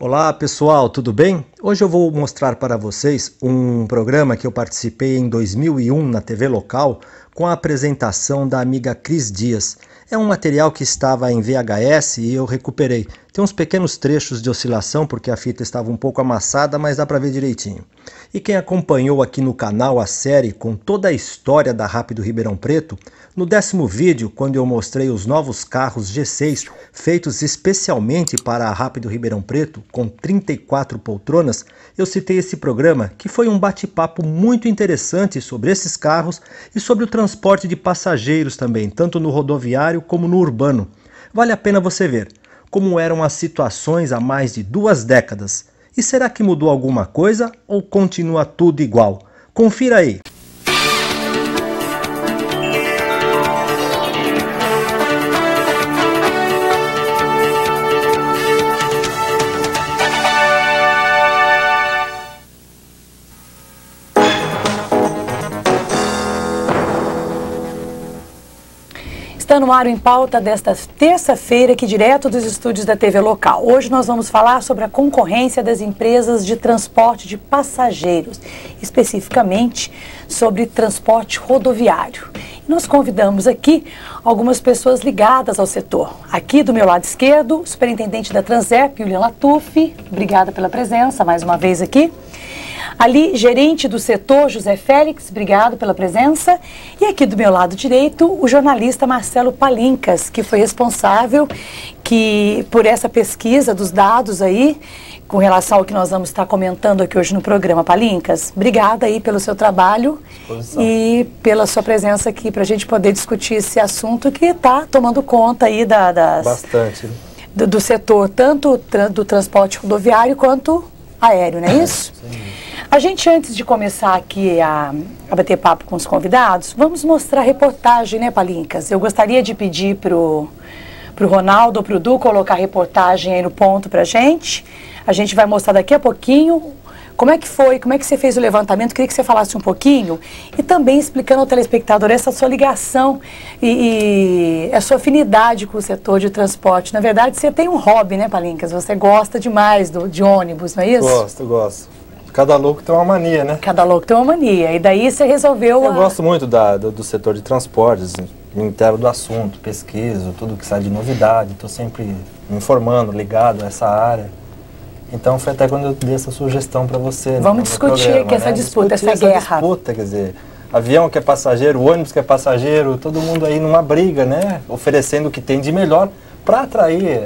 Olá pessoal, tudo bem? Hoje eu vou mostrar para vocês um programa que eu participei em 2001 na TV local com a apresentação da amiga Cris Dias. É um material que estava em VHS e eu recuperei. Tem uns pequenos trechos de oscilação porque a fita estava um pouco amassada, mas dá para ver direitinho. E quem acompanhou aqui no canal a série com toda a história da Rápido Ribeirão Preto, no 10º vídeo, quando eu mostrei os novos carros G6 feitos especialmente para a Rápido Ribeirão Preto, com 34 poltronas, eu citei esse programa que foi um bate-papo muito interessante sobre esses carros e sobre o transporte de passageiros também, tanto no rodoviário como no urbano. Vale a pena você ver como eram as situações há mais de 2 décadas. E será que mudou alguma coisa ou continua tudo igual? Confira aí! Está no ar em pauta desta terça-feira, aqui direto dos estúdios da TV local. Hoje nós vamos falar sobre a concorrência das empresas de transporte de passageiros, especificamente sobre transporte rodoviário. E nós convidamos aqui algumas pessoas ligadas ao setor. Aqui do meu lado esquerdo, o superintendente da Transerp, William Latuf, obrigada pela presença mais uma vez aqui. Ali, gerente do setor, José Félix, obrigado pela presença. E aqui do meu lado direito, o jornalista Marcelo Palincas, que foi responsável por essa pesquisa dos dados aí, com relação ao que nós vamos estar comentando aqui hoje no programa. Palincas, obrigada aí pelo seu trabalho e pela sua presença aqui para a gente poder discutir esse assunto que está tomando conta aí Bastante. do setor, tanto do transporte rodoviário quanto aéreo, não é isso? Sim. A gente, antes de começar aqui a bater papo com os convidados, vamos mostrar a reportagem, né, Palincas? Eu gostaria de pedir pro Ronaldo ou pro Du colocar a reportagem aí no ponto pra gente. A gente vai mostrar daqui a pouquinho como é que foi, como é que você fez o levantamento. Queria que você falasse um pouquinho e também explicando ao telespectador essa sua ligação e a sua afinidade com o setor de transporte. Na verdade, você tem um hobby, né, Palincas? Você gosta demais de ônibus, não é isso? Gosto. Cada louco tem uma mania, né? Cada louco tem uma mania. E daí você resolveu... Eu gosto muito do setor de transportes, me intero do assunto, pesquiso, tudo que sai de novidade. Estou sempre me informando, ligado a essa área. Então foi até quando eu dei essa sugestão para você. Vamos discutir aqui essa disputa, essa guerra. Disputa, quer dizer, avião que é passageiro, ônibus que é passageiro, todo mundo aí numa briga, né? Oferecendo o que tem de melhor para atrair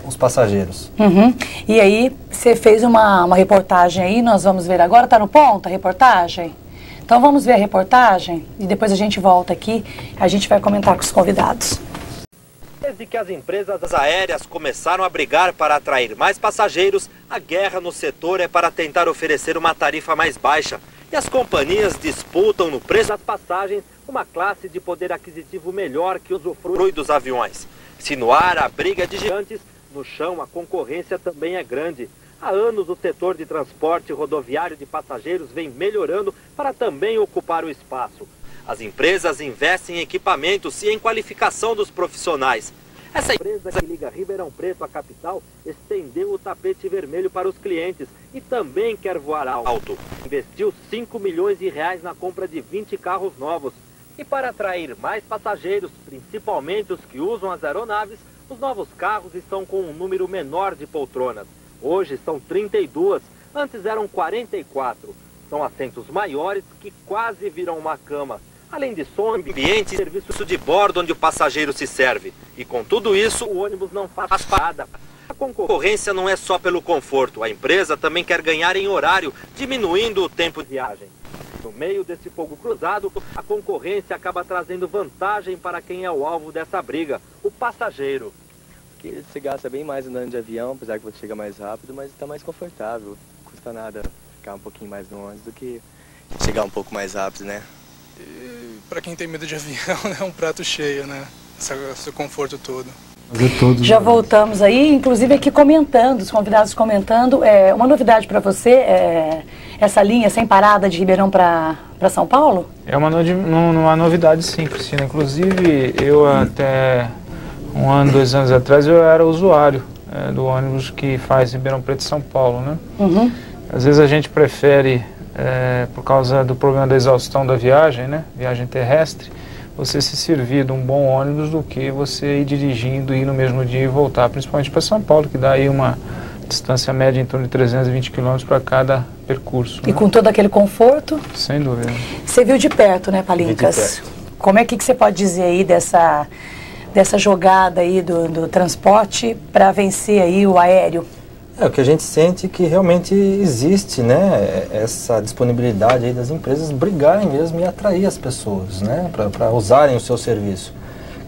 os passageiros. Uhum. E aí, você fez uma reportagem aí, nós vamos ver agora, está no ponto a reportagem? Então vamos ver a reportagem e depois a gente volta aqui, a gente vai comentar com os convidados. Desde que as empresas aéreas começaram a brigar para atrair mais passageiros, a guerra no setor é para tentar oferecer uma tarifa mais baixa. E as companhias disputam no preço das passagens uma classe de poder aquisitivo melhor que usufrui dos aviões. Se no ar a briga é de gigantes, no chão a concorrência também é grande. Há anos o setor de transporte rodoviário de passageiros vem melhorando para também ocupar o espaço. As empresas investem em equipamentos e em qualificação dos profissionais. Essa empresa que liga Ribeirão Preto à capital estendeu o tapete vermelho para os clientes e também quer voar alto. Investiu 5 milhões de reais na compra de 20 carros novos. E para atrair mais passageiros, principalmente os que usam as aeronaves, os novos carros estão com um número menor de poltronas. Hoje são 32, antes eram 44. São assentos maiores que quase viram uma cama. Além de som, ambiente e serviço de bordo onde o passageiro se serve. E com tudo isso, o ônibus não faz parada. A concorrência não é só pelo conforto. A empresa também quer ganhar em horário, diminuindo o tempo de viagem. No meio desse fogo cruzado, a concorrência acaba trazendo vantagem para quem é o alvo dessa briga, o passageiro. Que você gasta bem mais andando de avião, apesar que você chega mais rápido, mas está mais confortável. Não custa nada ficar um pouquinho mais longe do que chegar um pouco mais rápido, né? Para quem tem medo de avião, é um prato cheio, né? Esse conforto todo. Já voltamos aí, inclusive aqui comentando, os convidados comentando. Uma novidade para você, essa linha sem parada de Ribeirão para São Paulo? É uma novidade sim, Cristina. Inclusive, eu até 1 ano, 2 anos atrás, eu era usuário do ônibus que faz Ribeirão Preto e São Paulo, né? Uhum. Às vezes a gente prefere, por causa do problema da exaustão da viagem, né? Viagem terrestre, você se servir de um bom ônibus do que você ir dirigindo, ir no mesmo dia e voltar, principalmente para São Paulo, que dá aí uma distância média em torno de 320 km para cada percurso. E né? com todo aquele conforto? Sem dúvida. Você viu de perto, né, Palincas? Vi de perto. Como é que você pode dizer aí dessa jogada aí do transporte para vencer aí o aéreo? O que a gente sente que realmente existe, né, essa disponibilidade aí das empresas brigarem mesmo e atrair as pessoas, né, para usarem o seu serviço.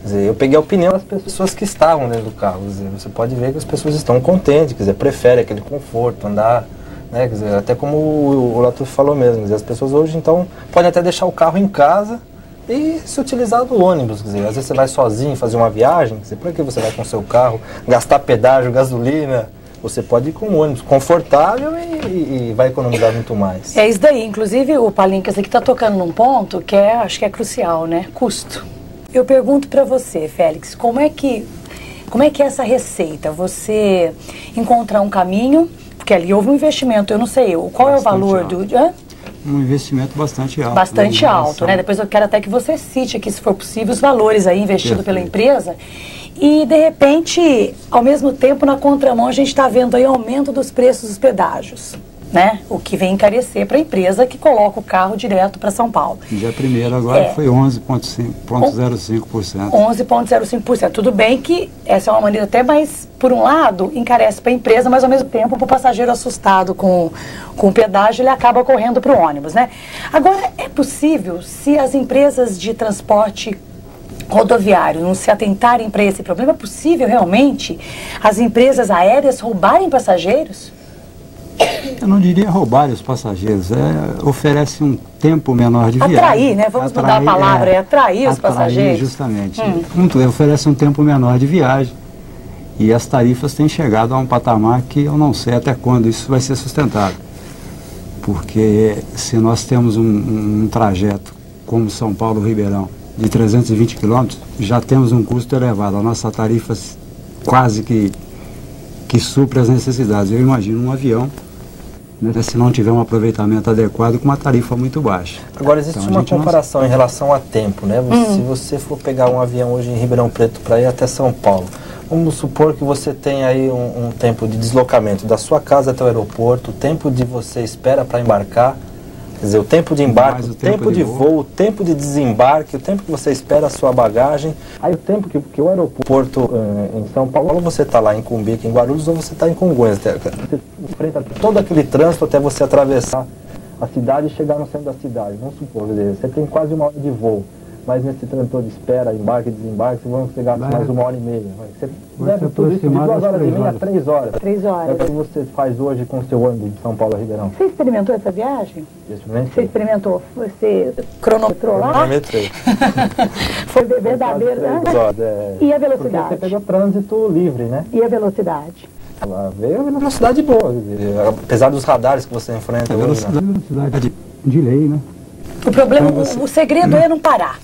Quer dizer, eu peguei a opinião das pessoas que estavam dentro do carro. Quer dizer, você pode ver que as pessoas estão contentes, quer dizer, preferem aquele conforto, andar, né, quer dizer, até como o Latuf falou mesmo, quer dizer, as pessoas hoje então podem até deixar o carro em casa e se utilizar do ônibus, quer dizer, às vezes você vai sozinho fazer uma viagem, quer dizer, por que você vai com o seu carro, gastar pedágio, gasolina? Você pode ir com um ônibus confortável e vai economizar muito mais. É isso daí. Inclusive, o Palincas aqui está tocando num ponto que acho que é crucial, né? Custo. Eu pergunto para você, Félix, como é que é essa receita? Você encontrar um caminho, porque ali houve um investimento, eu não sei, qual é o valor do... Um investimento bastante alto. Bastante alto, né? Depois eu quero até que você cite aqui, se for possível, os valores aí investidos pela empresa. E, de repente, ao mesmo tempo, na contramão, a gente está vendo aí aumento dos preços dos pedágios, né? O que vem encarecer para a empresa que coloca o carro direto para São Paulo. Dia 1º agora foi 11,05%. 11,05%. Tudo bem que essa é uma maneira até mais, por um lado, encarece para a empresa, mas ao mesmo tempo, para o passageiro assustado com o pedágio, ele acaba correndo para o ônibus, né? Agora, é possível, se as empresas de transporte rodoviário não se atentarem para esse problema, é possível realmente as empresas aéreas roubarem passageiros? Eu não diria roubar os passageiros, oferece um tempo menor de viagem. Atrair, né? Vamos mudar a palavra, atrair os passageiros. Justamente. Oferece um tempo menor de viagem e as tarifas têm chegado a um patamar que eu não sei até quando isso vai ser sustentado. Porque se nós temos um trajeto como São Paulo-Ribeirão de 320 km, já temos um custo elevado. A nossa tarifa quase que supre as necessidades. Eu imagino um avião, né, se não tiver um aproveitamento adequado, com uma tarifa muito baixa. Agora, existe então, uma comparação em relação a tempo, né? Se você for pegar um avião hoje em Ribeirão Preto para ir até São Paulo, vamos supor que você tem aí um tempo de deslocamento da sua casa até o aeroporto, o tempo de você espera para embarcar, quer dizer, o tempo de embarque, o tempo de voo, o tempo de desembarque, o tempo que você espera a sua bagagem, aí o tempo que o aeroporto em São Paulo, você está lá em Cumbica, em Guarulhos, ou você está em Congonhas. Você enfrenta todo aquele trânsito até você atravessar a cidade e chegar no centro da cidade. Vamos supor, quer dizer, você tem quase 1 hora de voo, mas nesse trânsito de espera, embarque e desembarque, você vai chegar mais 1 hora e meia. Você leva tudo isso de 2 horas e meia a 3 horas. 3 horas. É o que você faz hoje com o seu ônibus de São Paulo a Ribeirão. Você experimentou essa viagem? Você experimentou? Você cronometrou lá? Cronometrei. Foi verdadeiro, né? E a velocidade? Porque você pegou trânsito livre, né? E a velocidade? Ela veio a velocidade boa, apesar dos radares que você enfrenta hoje, né? Velocidade de lei, né? O problema, o segredo é não parar.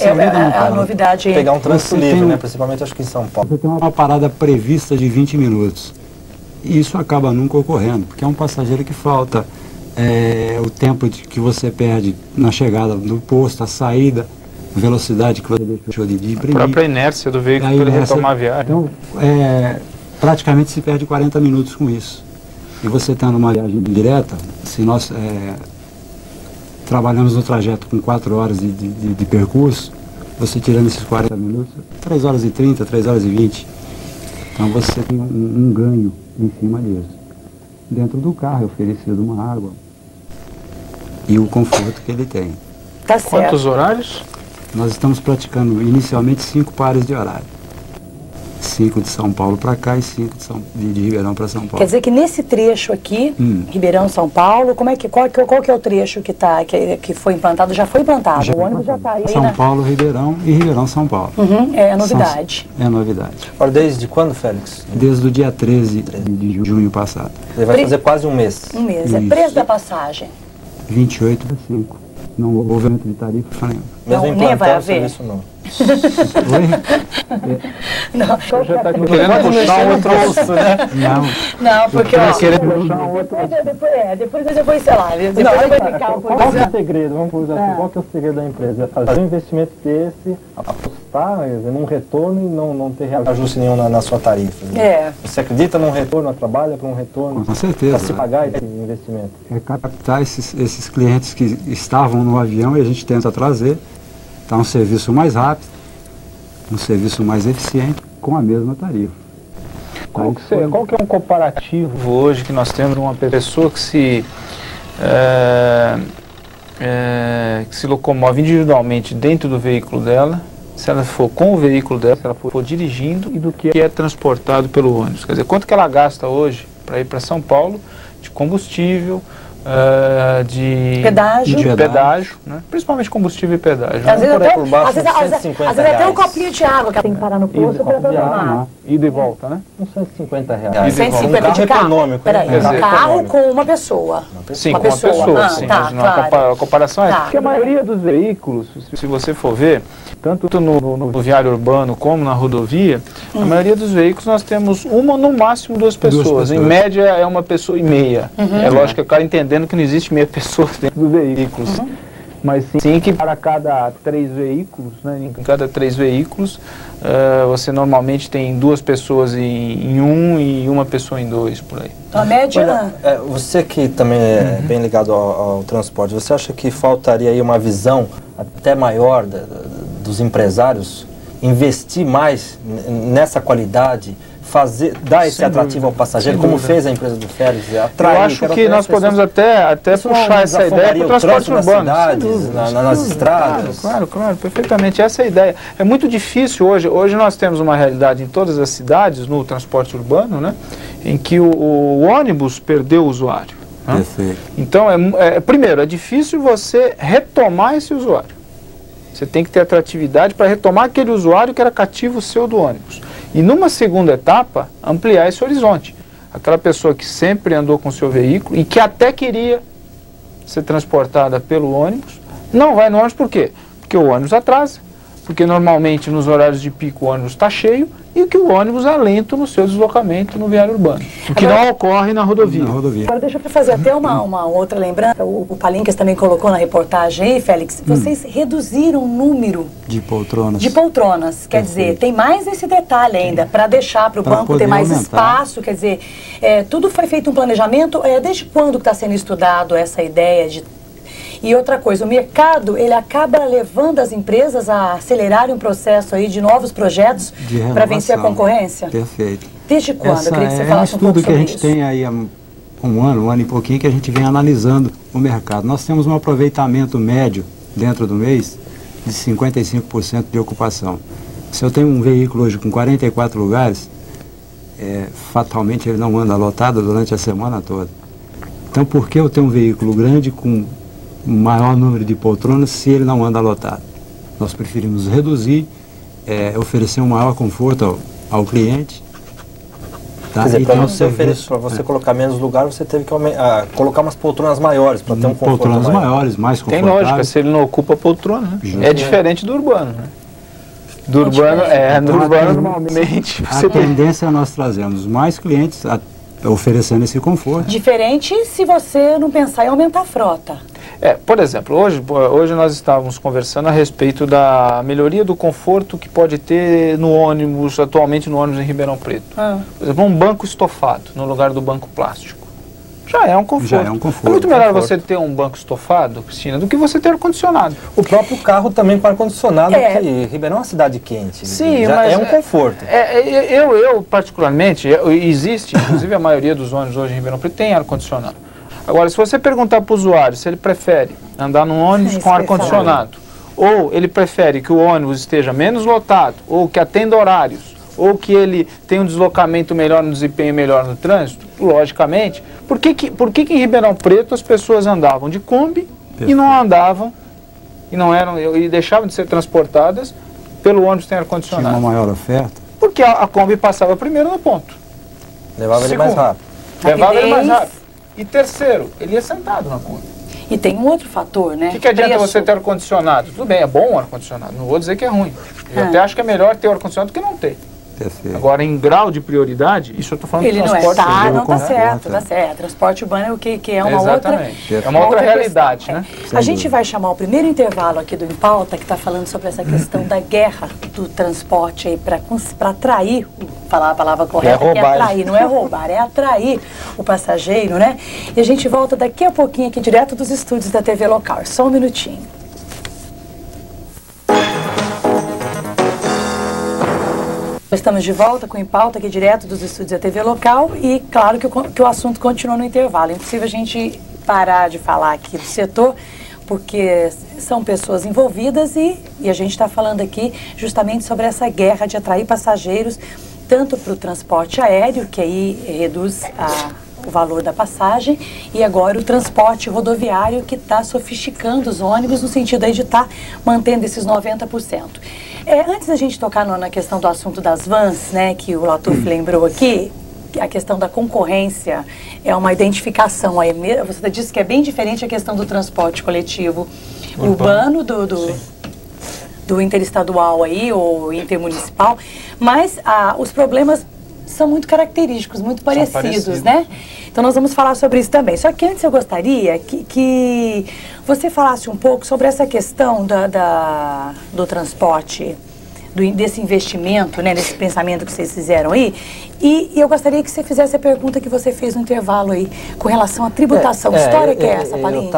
É a novidade. Pegar um trânsito livre, né? Principalmente acho que em São Paulo. Você tem uma parada prevista de 20 minutos. E isso acaba nunca ocorrendo, porque é um passageiro que falta o tempo que você perde na chegada do posto, a saída, a velocidade que você deixou de imprimir. A própria inércia do veículo para ele retomar a viagem. Então, praticamente se perde 40 minutos com isso. E você tendo uma viagem direta, se nós trabalhamos no trajeto com 4 horas de percurso, você tirando esses 40 minutos, 3 horas e 30, 3 horas e 20. Então você tem um ganho em cima disso. Dentro do carro é oferecido uma água e o conforto que ele tem. Tá certo. Quantos horários? Nós estamos praticando inicialmente 5 pares de horário. 5 de São Paulo para cá e 5 de Ribeirão para São Paulo. Quer dizer que nesse trecho aqui, Ribeirão, São Paulo, qual que é o trecho que foi implantado? Já foi implantado, o ônibus já está aí, São Paulo, Ribeirão e Ribeirão, São Paulo. É a novidade. É a novidade. Agora, desde quando, Félix? Desde o dia 13 de junho passado. Ele vai fazer quase um mês. Um mês. É preço da passagem? 28 a 5. Não houve aumento de tarifa nenhuma. Mesmo nem vai haver. Serviço, não. Não, Já está querendo puxar um outro osso, né? não, porque ó, depois eu vou encelar. Depois eu vou explicar um pouco. Qual que é o segredo? Vamos por assim, qual que é o segredo da empresa? É fazer um investimento desse, apostar num retorno e não ter reajuste nenhum na sua tarifa. Né? Você acredita num retorno, trabalha para um retorno? Com certeza. Para se pagar esse investimento? É captar esses clientes que estavam no avião e a gente tenta trazer. Tá um serviço mais rápido, um serviço mais eficiente com a mesma tarifa. Qual que é um comparativo hoje que nós temos de uma pessoa que se locomove individualmente dentro do veículo dela, se ela for com o veículo dela, se ela for dirigindo, e do que é transportado pelo ônibus? Quer dizer, quanto que ela gasta hoje para ir para São Paulo de combustível, de pedágio, né? Principalmente combustível e pedágio. Às vezes até um copinho de água que tem que parar no posto para tomar. Ida e volta, né? Uns R$150. 150 de carro? Econômico. Peraí, um carro com uma pessoa. Sim, com uma pessoa. Sim, a comparação é porque a maioria dos veículos, se você for ver, tanto no viário urbano como na rodovia, a maioria dos veículos nós temos uma, no máximo duas pessoas. Em média é uma pessoa e meia. É lógico que o cara entendendo que não existe meia pessoa dentro dos veículos. Mas sim que para cada 3 veículos, né, em cada 3 veículos, você normalmente tem 2 pessoas em um e uma pessoa em 2, por aí. A média... Você que também é bem ligado ao transporte, você acha que faltaria aí uma visão até maior dos empresários, investir mais nessa qualidade, dar esse atrativo ao passageiro, como fez a empresa do Félix, atrair? Eu acho que nós podemos até puxar essa ideia para o transporte urbano. Nas estradas. Claro, perfeitamente. Essa é a ideia. É muito difícil hoje. Hoje nós temos uma realidade em todas as cidades, no transporte urbano, né, em que o ônibus perdeu o usuário. Né? Perfeito. Então, primeiro, é difícil você retomar esse usuário. Você tem que ter atratividade para retomar aquele usuário que era cativo seu do ônibus. E numa segunda etapa, ampliar esse horizonte. Aquela pessoa que sempre andou com o seu veículo e que até queria ser transportada pelo ônibus, não vai no ônibus por quê? Porque o ônibus atrasa, porque normalmente nos horários de pico o ônibus está cheio e que o ônibus é lento no seu deslocamento no viário urbano, o que não ocorre na rodovia. Agora deixa eu fazer até uma outra lembrança, o Palinkas também colocou na reportagem aí, Félix, vocês reduziram o número de poltronas. Quer dizer, tem mais esse detalhe ainda, para deixar para o banco ter mais espaço, quer dizer, tudo foi feito um planejamento, desde quando está sendo estudado essa ideia de... E outra coisa, o mercado, ele acaba levando as empresas a acelerarem um processo aí de novos projetos para vencer a concorrência? Perfeito. Desde quando? Eu queria que você falasse um pouco sobre isso. É um estudo que a gente tem aí há um ano e pouquinho, que a gente vem analisando o mercado. Nós temos um aproveitamento médio dentro do mês de 55% de ocupação. Se eu tenho um veículo hoje com 44 lugares, fatalmente ele não anda lotado durante a semana toda. Então, por que eu tenho um veículo grande com maior número de poltronas se ele não anda lotado? Nós preferimos reduzir, oferecer um maior conforto ao cliente. Tá? Quer dizer, para você colocar menos lugar, você teve que colocar umas poltronas maiores para ter um conforto poltronas maiores, mais confortáveis. Tem lógica, se ele não ocupa a poltrona, né? É diferente do urbano, né? Do urbano, normalmente... A tendência é nós trazemos mais clientes oferecendo esse conforto. Diferente se você não pensar em aumentar a frota. Por exemplo, hoje nós estávamos conversando a respeito da melhoria do conforto que pode ter no ônibus, atualmente no ônibus em Ribeirão Preto. Por exemplo, um banco estofado no lugar do banco plástico. Já é um conforto. É muito melhor você ter um banco estofado, Cristina, do que você ter ar-condicionado. O próprio carro também com ar-condicionado, que Ribeirão é uma cidade quente. Sim, mas é um conforto. Eu particularmente, existe, inclusive a maioria dos ônibus hoje em Ribeirão Preto tem ar-condicionado. Agora, se você perguntar para o usuário se ele prefere andar num ônibus com ar-condicionado, ou ele prefere que o ônibus esteja menos lotado, ou que atenda horários, ou que ele tenha um deslocamento melhor, um desempenho melhor no trânsito, logicamente, por que em Ribeirão Preto as pessoas andavam de Kombi e não andavam, e deixavam de ser transportadas pelo ônibus que tem ar-condicionado? Tinha uma maior oferta? Porque a Kombi passava primeiro no ponto. Levava ele mais rápido. Levava ele mais rápido. E terceiro, ele ia sentado na Kombi. E tem um outro fator, né? O que adianta você ter ar-condicionado? Tudo bem, é bom o ar-condicionado, não vou dizer que é ruim. Eu até acho que é melhor ter ar-condicionado do que não ter. Perfeito. Agora, em grau de prioridade, isso eu estou falando Ele de não é, transporte tá, público, não tá né? certo, tá certo. Transporte urbano é o que é uma Exatamente. outra... É uma outra realidade, questão, né? A gente vai chamar o primeiro intervalo aqui do Em Pauta, que está falando sobre essa questão da guerra do transporte aí para atrair, falar a palavra correta, que é atrair, não é roubar, é atrair o passageiro, né? E a gente volta daqui a pouquinho aqui direto dos estúdios da TV local. Só um minutinho. Estamos de volta com o Em Pauta aqui direto dos estúdios da TV local e claro que o assunto continua no intervalo. É impossível a gente parar de falar aqui do setor porque são pessoas envolvidas e a gente está falando aqui justamente sobre essa guerra de atrair passageiros tanto para o transporte aéreo, que aí reduz o valor da passagem, e agora o transporte rodoviário que está sofisticando os ônibus no sentido aí de estar mantendo esses 90%. Antes da gente tocar na questão do assunto das vans, né, que o Latuf lembrou aqui, a questão da concorrência é uma identificação aí. Você disse que é bem diferente a questão do transporte coletivo urbano do interestadual aí, ou intermunicipal, mas os problemas são muito característicos, muito parecidos, né? Então nós vamos falar sobre isso também. Só que antes eu gostaria que você falasse um pouco sobre essa questão do transporte, desse investimento, né, desse pensamento que vocês fizeram aí. E eu gostaria que você fizesse a pergunta que você fez no intervalo aí, com relação à tributação. Que história que é essa, Palinhas?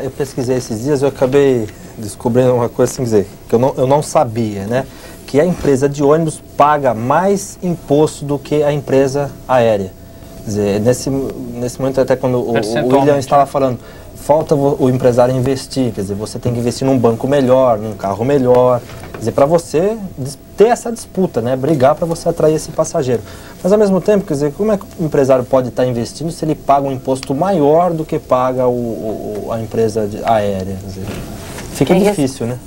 Eu pesquisei esses dias, eu acabei descobrindo uma coisa assim, dizer, que eu não sabia, né? Que a empresa de ônibus paga mais imposto do que a empresa aérea. Quer dizer, nesse momento, até quando o William estava falando, falta o empresário investir, quer dizer, você tem que investir num banco melhor, num carro melhor, quer dizer, para você ter essa disputa, né, brigar para você atrair esse passageiro. Mas ao mesmo tempo, quer dizer, como é que o empresário pode estar investindo se ele paga um imposto maior do que paga a empresa aérea? Quer dizer, fica difícil, né?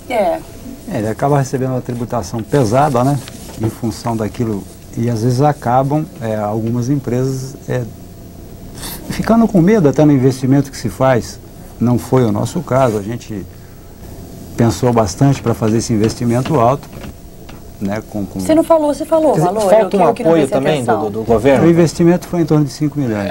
Ele acaba recebendo uma tributação pesada, né, em função daquilo, e às vezes acabam algumas empresas ficando com medo até no investimento que se faz. Não foi o nosso caso, a gente pensou bastante para fazer esse investimento alto. Né, Você não falou, você falou. Falta um apoio também do governo? O investimento foi em torno de 5 milhões.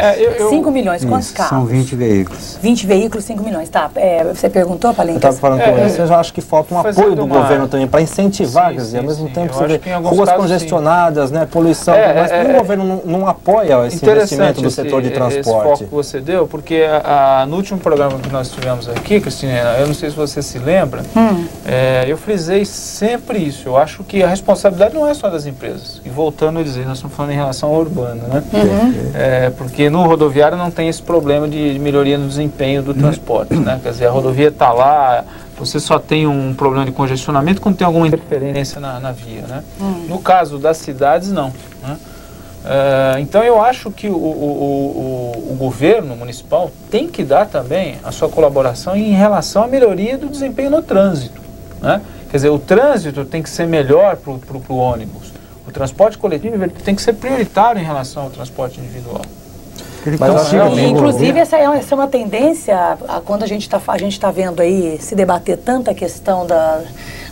5 milhões, quantos carros? São 20 veículos. 20 veículos, 5 milhões, tá. Você perguntou, Palinhas? Eu estava falando com você, eu já acho que falta um apoio do governo também, para incentivar, quer dizer, ao mesmo tempo você vê ruas congestionadas, né, poluição, mas o governo não apoia esse investimento do setor de transporte. Esse foco que você deu, porque no último programa que nós tivemos aqui, Cristina, eu não sei se você se lembra, eu frisei sempre isso. Eu acho que a responsabilidade não é só das empresas. E voltando a dizer, nós estamos falando em relação ao urbano, né? Porque no rodoviário não tem esse problema de melhoria no desempenho do transporte, né? Quer dizer, a rodovia está lá, você só tem um problema de congestionamento quando tem alguma interferência na via, né? No caso das cidades, não, né? Então eu acho que o governo municipal tem que dar também a sua colaboração em relação à melhoria do desempenho no trânsito, né? Quer dizer, o trânsito tem que ser melhor para o ônibus. O transporte coletivo ele tem que ser prioritário em relação ao transporte individual. Inclusive, essa é uma tendência, quando a gente está vendo aí se debater tanta questão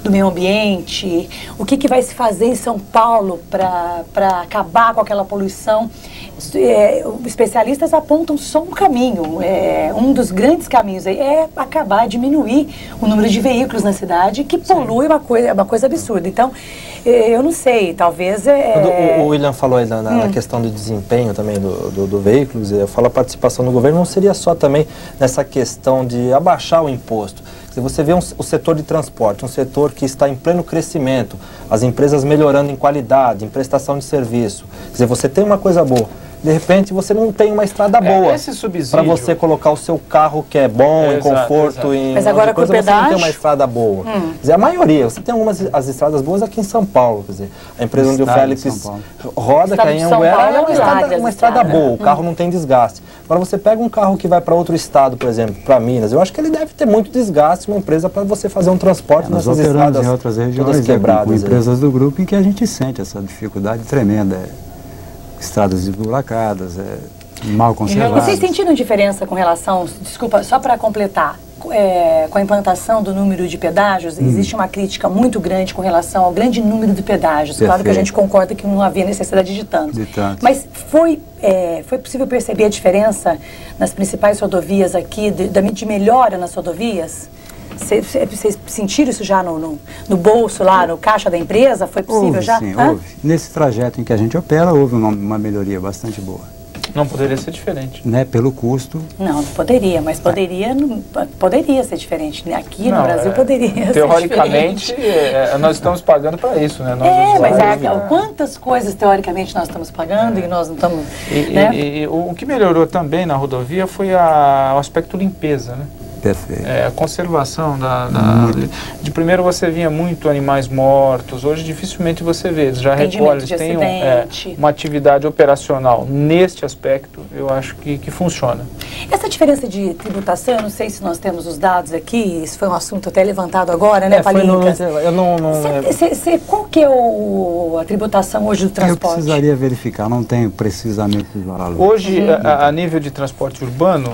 do meio ambiente, o que vai se fazer em São Paulo para acabar com aquela poluição. Especialistas apontam só um caminho, um dos grandes caminhos aí é acabar, diminuir o número de veículos na cidade, que polui uma coisa absurda. Então, eu não sei, talvez... O William falou aí na questão do desempenho também do veículo, eu falo a participação do governo não seria só também nessa questão de abaixar o imposto. Você vê o setor de transporte, um setor que está em pleno crescimento, as empresas melhorando em qualidade, em prestação de serviço. Quer dizer, você tem uma coisa boa. De repente você não tem uma estrada boa para você colocar o seu carro que é bom, em conforto, mas agora com o pedágio, você não tem uma estrada boa. Quer dizer, a maioria, você tem as estradas boas aqui em São Paulo, quer dizer, a empresa onde o Félix roda, que é em Anguera, é uma estrada boa, o carro não tem desgaste. Agora você pega um carro que vai para outro estado, por exemplo, para Minas, eu acho que ele deve ter muito desgaste, uma empresa para você fazer um transporte nessas estradas em outras regiões, quebradas. Com empresas do grupo em que a gente sente essa dificuldade tremenda. Estradas esburacadas, mal conservadas. Vocês sentiram diferença com relação, desculpa, só para completar, com a implantação do número de pedágios? Existe uma crítica muito grande com relação ao grande número de pedágios. Perfeito. Claro que a gente concorda que não havia necessidade de tantos. Mas foi possível perceber a diferença nas principais rodovias aqui, de melhora nas rodovias? Vocês sentiram isso já no bolso lá, no caixa da empresa? Foi possível houve, já? Sim, houve. Nesse trajeto em que a gente opera, houve uma melhoria bastante boa. Não poderia ser diferente. Né, pelo custo. Não poderia, mas poderia ser diferente. Aqui no Brasil poderia teoricamente, ser diferente. Nós estamos pagando para isso, né? Mas quantas coisas teoricamente nós estamos pagando e nós não estamos... E o que melhorou também na rodovia foi o aspecto limpeza, né? Perfeito. A conservação de primeiro você via muito animais mortos, hoje dificilmente você vê, eles já recolhem, eles têm uma atividade operacional neste aspecto, eu acho que funciona. Essa diferença de tributação, eu não sei se nós temos os dados aqui, isso foi um assunto até levantado agora, né, Palinhas? Qual que é a tributação hoje do transporte? Eu precisaria verificar, não tenho precisamente os valores. Hoje, a nível de transporte urbano,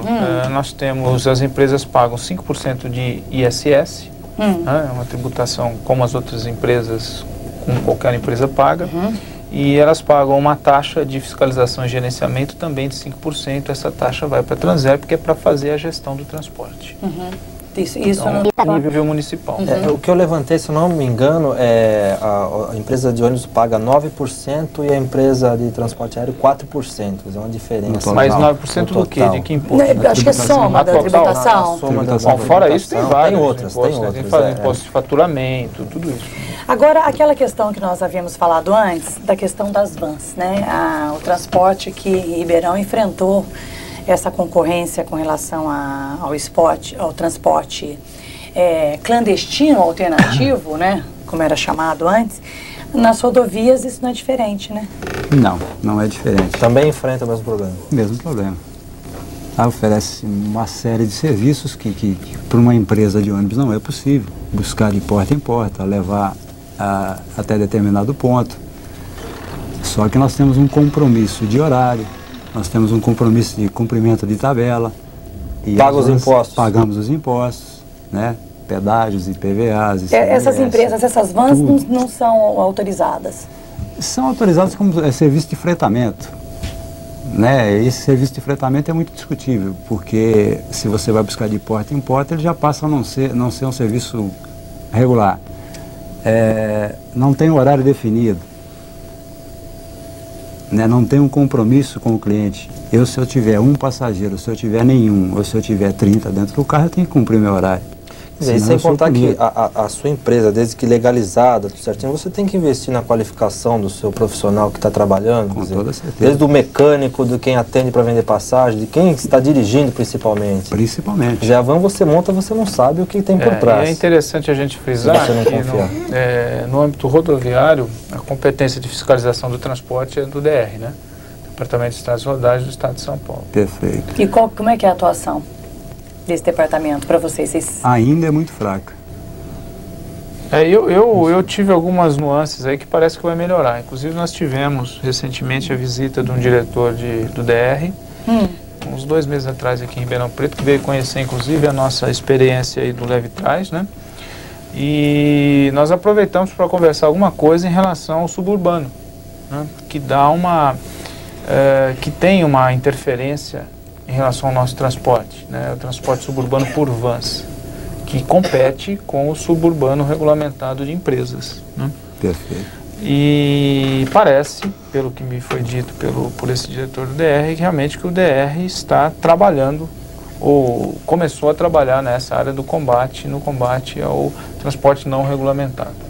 nós temos as empresas pagam 5% de ISS, é uma tributação como as outras empresas, como qualquer empresa paga, e elas pagam uma taxa de fiscalização e gerenciamento também de 5%. Essa taxa vai para a Transerp, que é para fazer a gestão do transporte. Isso então, a nível municipal. O que eu levantei, se não me engano, a empresa de ônibus paga 9% e a empresa de transporte aéreo 4%. É uma diferença. Mas 9% do quê? De que imposto? Acho que é soma da tributação. Fora isso, tem vários. Tem outras. Tem imposto de faturamento, tudo isso. Agora, aquela questão que nós havíamos falado antes, da questão das vans, né? O transporte que Ribeirão enfrentou essa concorrência com relação ao transporte clandestino, alternativo, né, como era chamado antes. Nas rodovias isso não é diferente, né? Não é diferente. Também enfrenta o mesmo problema? Mesmo problema. Oferece uma série de serviços que para uma empresa de ônibus não é possível. Buscar de porta em porta, levar até determinado ponto. Só que nós temos um compromisso de horário. Nós temos um compromisso de cumprimento de tabela. E paga os impostos. Pagamos os impostos, né? Pedágios, IPVAs. Essas empresas, essas vans não são autorizadas? São autorizadas como serviço de fretamento. Né? Esse serviço de fretamento é muito discutível, porque se você vai buscar de porta em porta, ele já passa a não ser um serviço regular. Não tem horário definido. Né, não tem um compromisso com o cliente. Se eu tiver um passageiro, se eu tiver nenhum, ou se eu tiver 30 dentro do carro, eu tenho que cumprir meu horário. Sem contar que a sua empresa, desde que legalizada, tudo certinho, você tem que investir na qualificação do seu profissional que está trabalhando. Com toda certeza. Desde o mecânico, de quem atende para vender passagem, de quem está dirigindo principalmente. Principalmente. Já a van você monta, você não sabe o que tem por trás. É interessante a gente frisar que no âmbito rodoviário, a competência de fiscalização do transporte é do DR, né? Departamento de Estradas e Rodagens do Estado de São Paulo. Perfeito. E como é que é a atuação desse departamento para vocês? Ainda é muito fraca. Eu tive algumas nuances aí que parece que vai melhorar. Inclusive nós tivemos recentemente a visita de um diretor do DR, uns 2 meses atrás aqui em Ribeirão Preto, que veio conhecer inclusive a nossa experiência aí do Leve Trás, né? E nós aproveitamos para conversar alguma coisa em relação ao suburbano, né? Que tem uma interferência em relação ao nosso transporte, né? O transporte suburbano por vans, que compete com o suburbano regulamentado de empresas, né? Perfeito. E parece, pelo que me foi dito por esse diretor do DR, que realmente o DR está trabalhando, ou começou a trabalhar nessa área no combate ao transporte não regulamentado.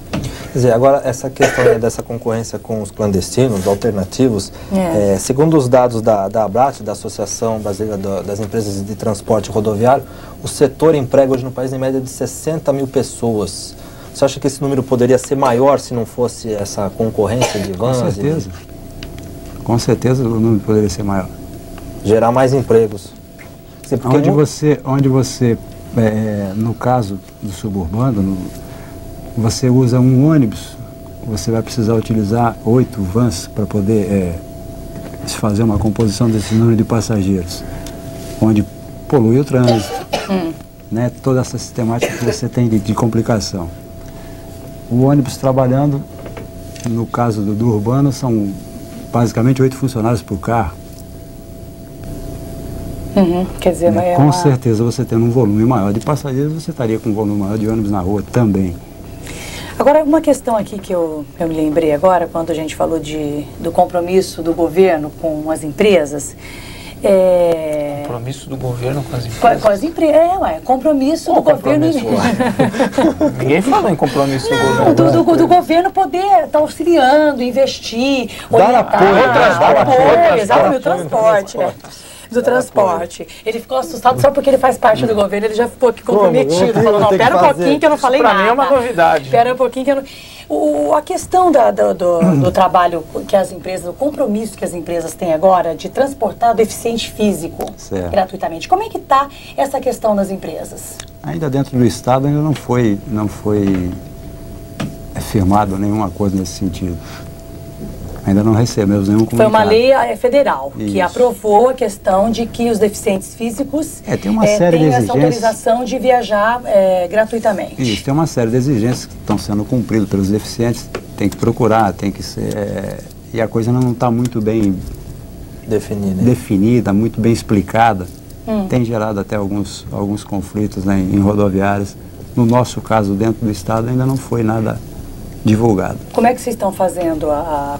Quer dizer, agora essa questão dessa concorrência com os clandestinos, alternativos, segundo os dados da ABRAT, da Associação Brasileira das Empresas de Transporte Rodoviário, o setor emprega hoje no país em média de 60 mil pessoas. Você acha que esse número poderia ser maior se não fosse essa concorrência de vans? Com certeza. Com certeza o número poderia ser maior. Gerar mais empregos. Onde você no caso do suburbano, você usa um ônibus, você vai precisar utilizar 8 vans para poder se fazer uma composição desse número de passageiros, onde polui o trânsito, né, toda essa sistemática que você tem de complicação. O ônibus trabalhando, no caso do urbano, são basicamente 8 funcionários por carro. Quer dizer, Né, com certeza, você tendo um volume maior de passageiros, você estaria com um volume maior de ônibus na rua também. Agora, uma questão aqui que eu me lembrei agora, quando a gente falou do compromisso do governo com as empresas. Compromisso do governo com as empresas? Com as empresas, compromisso do governo. Ninguém falou em compromisso do governo. Do governo poder estar auxiliando, investir, dar apoio, exatamente, o transporte, né? Do transporte. Ele ficou assustado só porque ele faz parte do governo, ele já ficou aqui comprometido. Falou, não, pera um pouquinho que eu não falei nada. Pra mim é uma novidade. Pera um pouquinho que eu não... A questão do trabalho que as empresas, o compromisso que as empresas têm agora de transportar o deficiente físico gratuitamente. Como é que está essa questão das empresas? Ainda dentro do Estado ainda não foi firmado nenhum acordo nesse sentido. Ainda não recebemos nenhum comunicado. Foi uma lei federal que aprovou a questão de que os deficientes físicos tem uma série de exigências, essa autorização de viajar gratuitamente. Isso, tem uma série de exigências que estão sendo cumpridas pelos deficientes. Tem que procurar, tem que ser... e a coisa não está muito bem definida, muito bem explicada. Tem gerado até alguns conflitos, né, em rodoviárias. No nosso caso, dentro do Estado, ainda não foi nada divulgado. Como é que vocês estão fazendo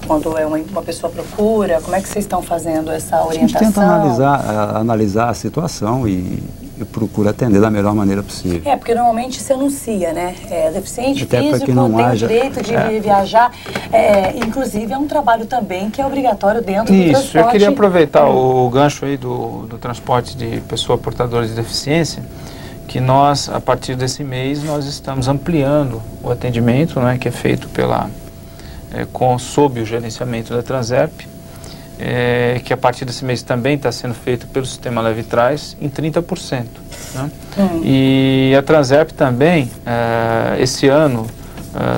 quando uma pessoa procura? Como é que vocês estão fazendo essa orientação? A gente tenta analisar a situação e procura atender da melhor maneira possível. Porque normalmente se anuncia, né? Deficiente até físico tem o direito de viajar. Inclusive é um trabalho também que é obrigatório dentro do transporte. Isso, eu queria aproveitar o gancho aí do transporte de pessoa portadora de deficiência, que nós, a partir desse mês, nós estamos ampliando o atendimento, né, que é feito sob o gerenciamento da Transerp, que a partir desse mês também está sendo feito pelo sistema Leve Trás em 30%. Né? E a Transerp também, esse ano,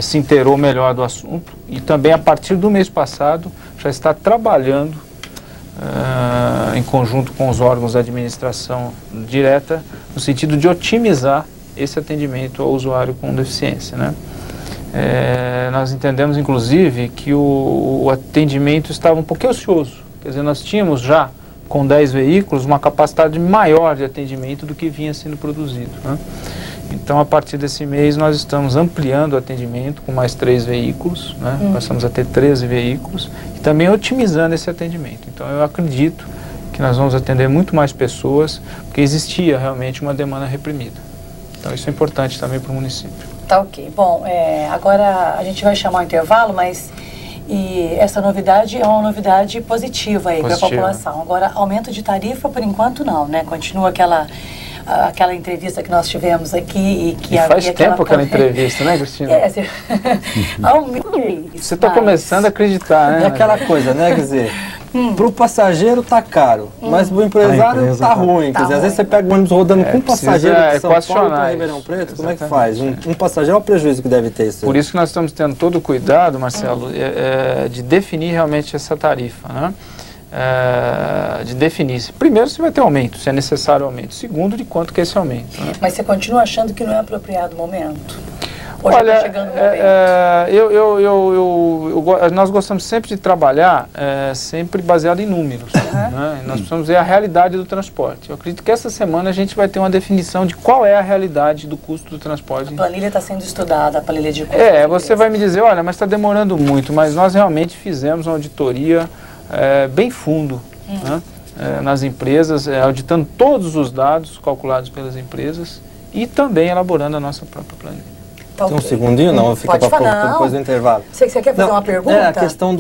se inteirou melhor do assunto e também a partir do mês passado já está trabalhando em conjunto com os órgãos da administração direta, no sentido de otimizar esse atendimento ao usuário com deficiência, né? Nós entendemos, inclusive, que o atendimento estava um pouquinho ocioso. Quer dizer, nós tínhamos já, com 10 veículos, uma capacidade maior de atendimento do que vinha sendo produzido, né? Então, a partir desse mês, nós estamos ampliando o atendimento com mais 3 veículos, né? Passamos a ter 13 veículos e também otimizando esse atendimento. Então, eu acredito que nós vamos atender muito mais pessoas, porque existia realmente uma demanda reprimida. Então, isso é importante também para o município. Tá ok. Bom, agora a gente vai chamar o intervalo, mas essa novidade é uma novidade positiva aí para a população. Agora, aumento de tarifa, por enquanto, não, né? Continua aquela entrevista que nós tivemos aqui e faz tempo aquela entrevista, né, Cristina? Você está começando a acreditar, né? É aquela coisa, né, quer dizer, para o passageiro tá caro, mas para o empresário tá ruim. Quer dizer, às vezes você pega o ônibus rodando com passageiro de São Paulo para Ribeirão Preto, como é que faz? Um passageiro, olha o prejuízo que deve ter isso. Por isso que nós estamos tendo todo o cuidado, Marcelo, de definir realmente essa tarifa, né? De definir, primeiro, se vai ter aumento, se é necessário aumento, segundo, de quanto que é esse aumento, né? Mas você continua achando que não é apropriado o momento? Ou olha, já tá chegando o momento? Nós gostamos sempre de trabalhar sempre baseado em números, né? Nós precisamos ver a realidade do transporte. Eu acredito que essa semana a gente vai ter uma definição de qual é a realidade do custo do transporte. A planilha está sendo estudada, a planilha de custo. Você vai me dizer, olha, mas está demorando muito, mas nós realmente fizemos uma auditoria bem fundo, né? Nas empresas, auditando todos os dados calculados pelas empresas e também elaborando a nossa própria planilha. Tá, tem um segundinho? Não, fica para depois do intervalo. Você quer fazer uma pergunta? A questão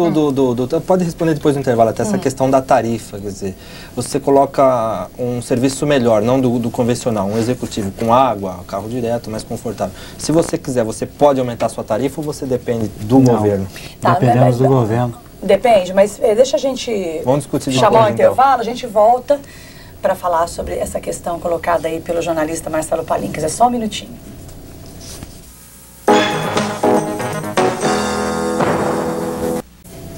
pode responder depois do intervalo, até essa questão da tarifa, quer dizer, você coloca um serviço melhor, não do convencional, um executivo com água, carro direto, mais confortável. Se você quiser, você pode aumentar a sua tarifa ou você depende do governo? Dependemos do governo. Depende, mas deixa a gente chamar o intervalo, a gente volta para falar sobre essa questão colocada aí pelo jornalista Marcelo Palinkas. É só um minutinho.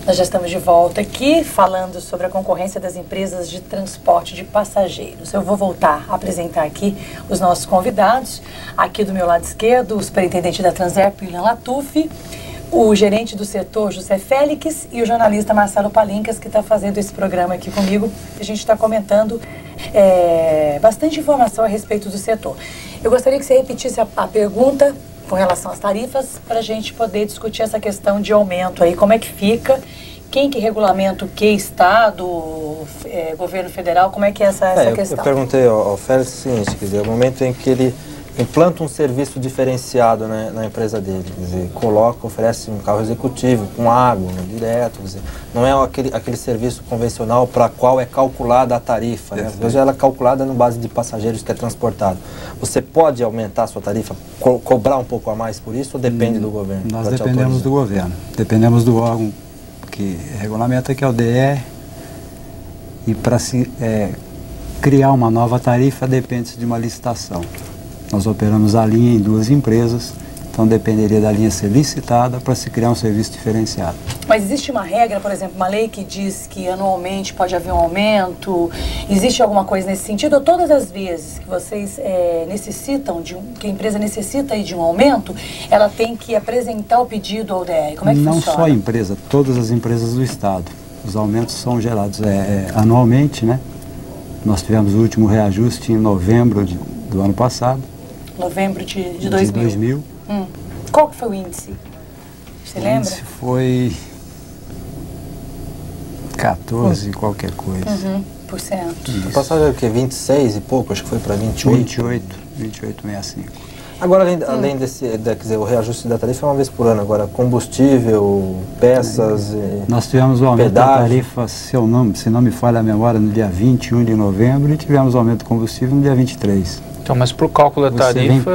Nós já estamos de volta aqui falando sobre a concorrência das empresas de transporte de passageiros. Eu vou voltar a apresentar aqui os nossos convidados. Aqui do meu lado esquerdo, o superintendente da Transerp, William Latuffi, o gerente do setor, José Félix, e o jornalista Marcelo Palincas, que está fazendo esse programa aqui comigo. A gente está comentando bastante informação a respeito do setor. Eu gostaria que você repetisse a pergunta com relação às tarifas, para a gente poder discutir essa questão de aumento aí, como é que fica, quem que regulamenta o que, Estado, governo federal, como é que é essa questão? Eu perguntei ao Félix o seguinte, quer dizer, o momento em que ele implanta um serviço diferenciado, né, na empresa dele, quer dizer, oferece um carro executivo com água, direto, quer dizer, não é aquele serviço convencional para qual é calculada a tarifa, né? Hoje ela é calculada no base de passageiros que é transportado. Você pode aumentar a sua tarifa, cobrar um pouco a mais por isso, ou depende do governo? Nós dependemos do governo, dependemos do órgão que regulamenta, que é o DR, e para se criar uma nova tarifa depende de uma licitação. Nós operamos a linha em 2 empresas, então dependeria da linha ser licitada para se criar um serviço diferenciado. Mas existe uma regra, por exemplo, uma lei que diz que anualmente pode haver um aumento? Existe alguma coisa nesse sentido? Ou todas as vezes que vocês necessitam, que a empresa necessita de um aumento, ela tem que apresentar o pedido ao DR? Como é que funciona? Não só a empresa, todas as empresas do Estado. Os aumentos são gerados anualmente, né? Nós tivemos o último reajuste em novembro do ano passado. Novembro de 2000. Qual que foi o índice? Você lembra? O índice foi 14 qualquer coisa. %. A passagem era o quê? 26 e pouco? Acho que foi para 28. 28,65. Agora, além quer dizer, o reajuste da tarifa é uma vez por ano. Agora, combustível, peças, nós tivemos o aumento da tarifa, se não me falha a memória, no dia 21 de novembro, e tivemos o aumento do combustível no dia 23. Então, mas para o cálculo da tarifa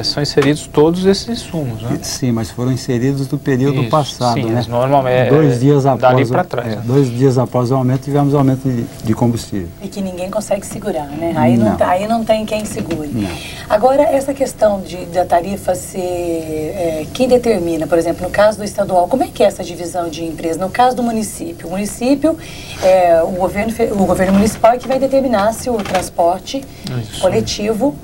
são inseridos todos esses insumos, né? Sim, mas foram inseridos do período passado, sim, né? Normalmente 2 dias após dali para trás. 2 dias após o aumento, tivemos aumento de combustível. E que ninguém consegue segurar, né? Aí não tem quem segure. Não. Agora, essa questão da tarifa ser... quem determina, por exemplo, no caso do estadual, como é que é essa divisão de empresa? No caso do município, o governo municipal é que vai determinar se o transporte coletivo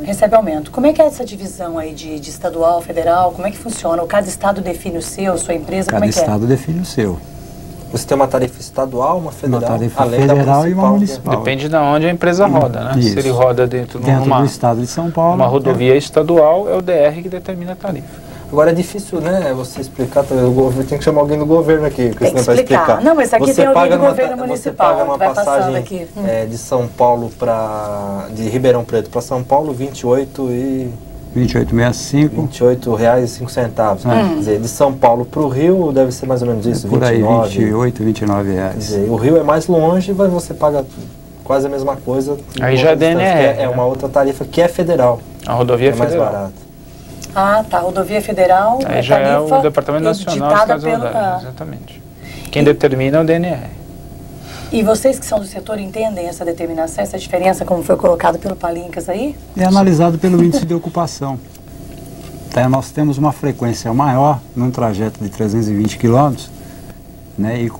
recebe aumento. Como é que é essa divisão aí de estadual, federal? Como é que funciona? Ou cada estado define o seu, sua empresa? Cada estado define o seu. Você tem uma tarifa estadual, uma federal? Uma tarifa federal e uma municipal. Depende de onde a empresa roda, né? Isso. Se ele roda dentro do estado de São Paulo, uma rodovia estadual, é o DR que determina a tarifa. Agora é difícil, né, você explicar, o governo tem que chamar alguém do governo aqui, tem que explicar. Não, mas aqui tem alguém do governo municipal. Você paga uma passagem aqui. De São Paulo de Ribeirão Preto para São Paulo, 28,65. R$28,05. Quer dizer, de São Paulo para o Rio deve ser mais ou menos isso, por aí, 28, R$29. Quer dizer, o Rio é mais longe, mas você paga quase a mesma coisa. Aí já é DNR. É uma outra tarifa que é federal. A rodovia é mais federal. Barato. Ah, tá. Rodovia Federal. Aí já é o Departamento Nacional de Casualidade, exatamente. Quem determina é o DNR. E vocês que são do setor entendem essa determinação, essa diferença, como foi colocado pelo Palincas aí? É analisado pelo índice de ocupação. Então, nós temos uma frequência maior num trajeto de 320 quilômetros, né, e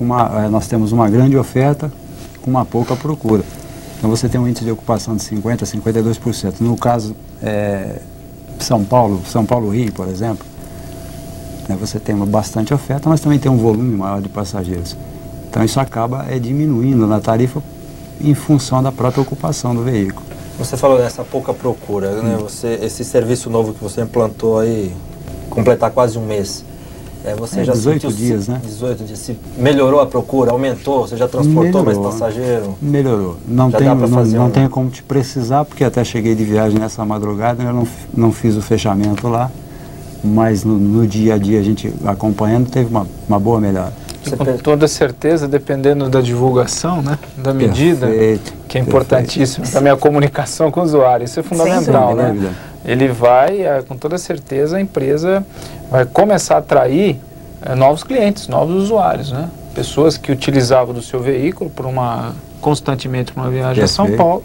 nós temos uma grande oferta com uma pouca procura. Então você tem um índice de ocupação de 50% a 52%. No caso, São Paulo-Rio, por exemplo, né, você tem bastante oferta, mas também tem um volume maior de passageiros. Então isso acaba diminuindo na tarifa em função da própria ocupação do veículo. Você falou dessa pouca procura, né? Esse serviço novo que você implantou aí, completar quase um mês. Você já 18 dias, né? 18 dias. Se melhorou a procura, aumentou, você já transportou mais passageiro? Melhorou. Não tenho como te precisar, porque até cheguei de viagem nessa madrugada, eu não fiz o fechamento lá, mas no dia a dia a gente acompanhando teve uma boa melhora. Com toda certeza, dependendo da divulgação, né, da medida, que é importantíssimo para a minha comunicação com o usuário, isso é fundamental, né? Ele vai, com toda certeza, a empresa vai começar a atrair novos clientes, novos usuários, né? Pessoas que utilizavam do seu veículo constantemente para uma viagem a São Paulo,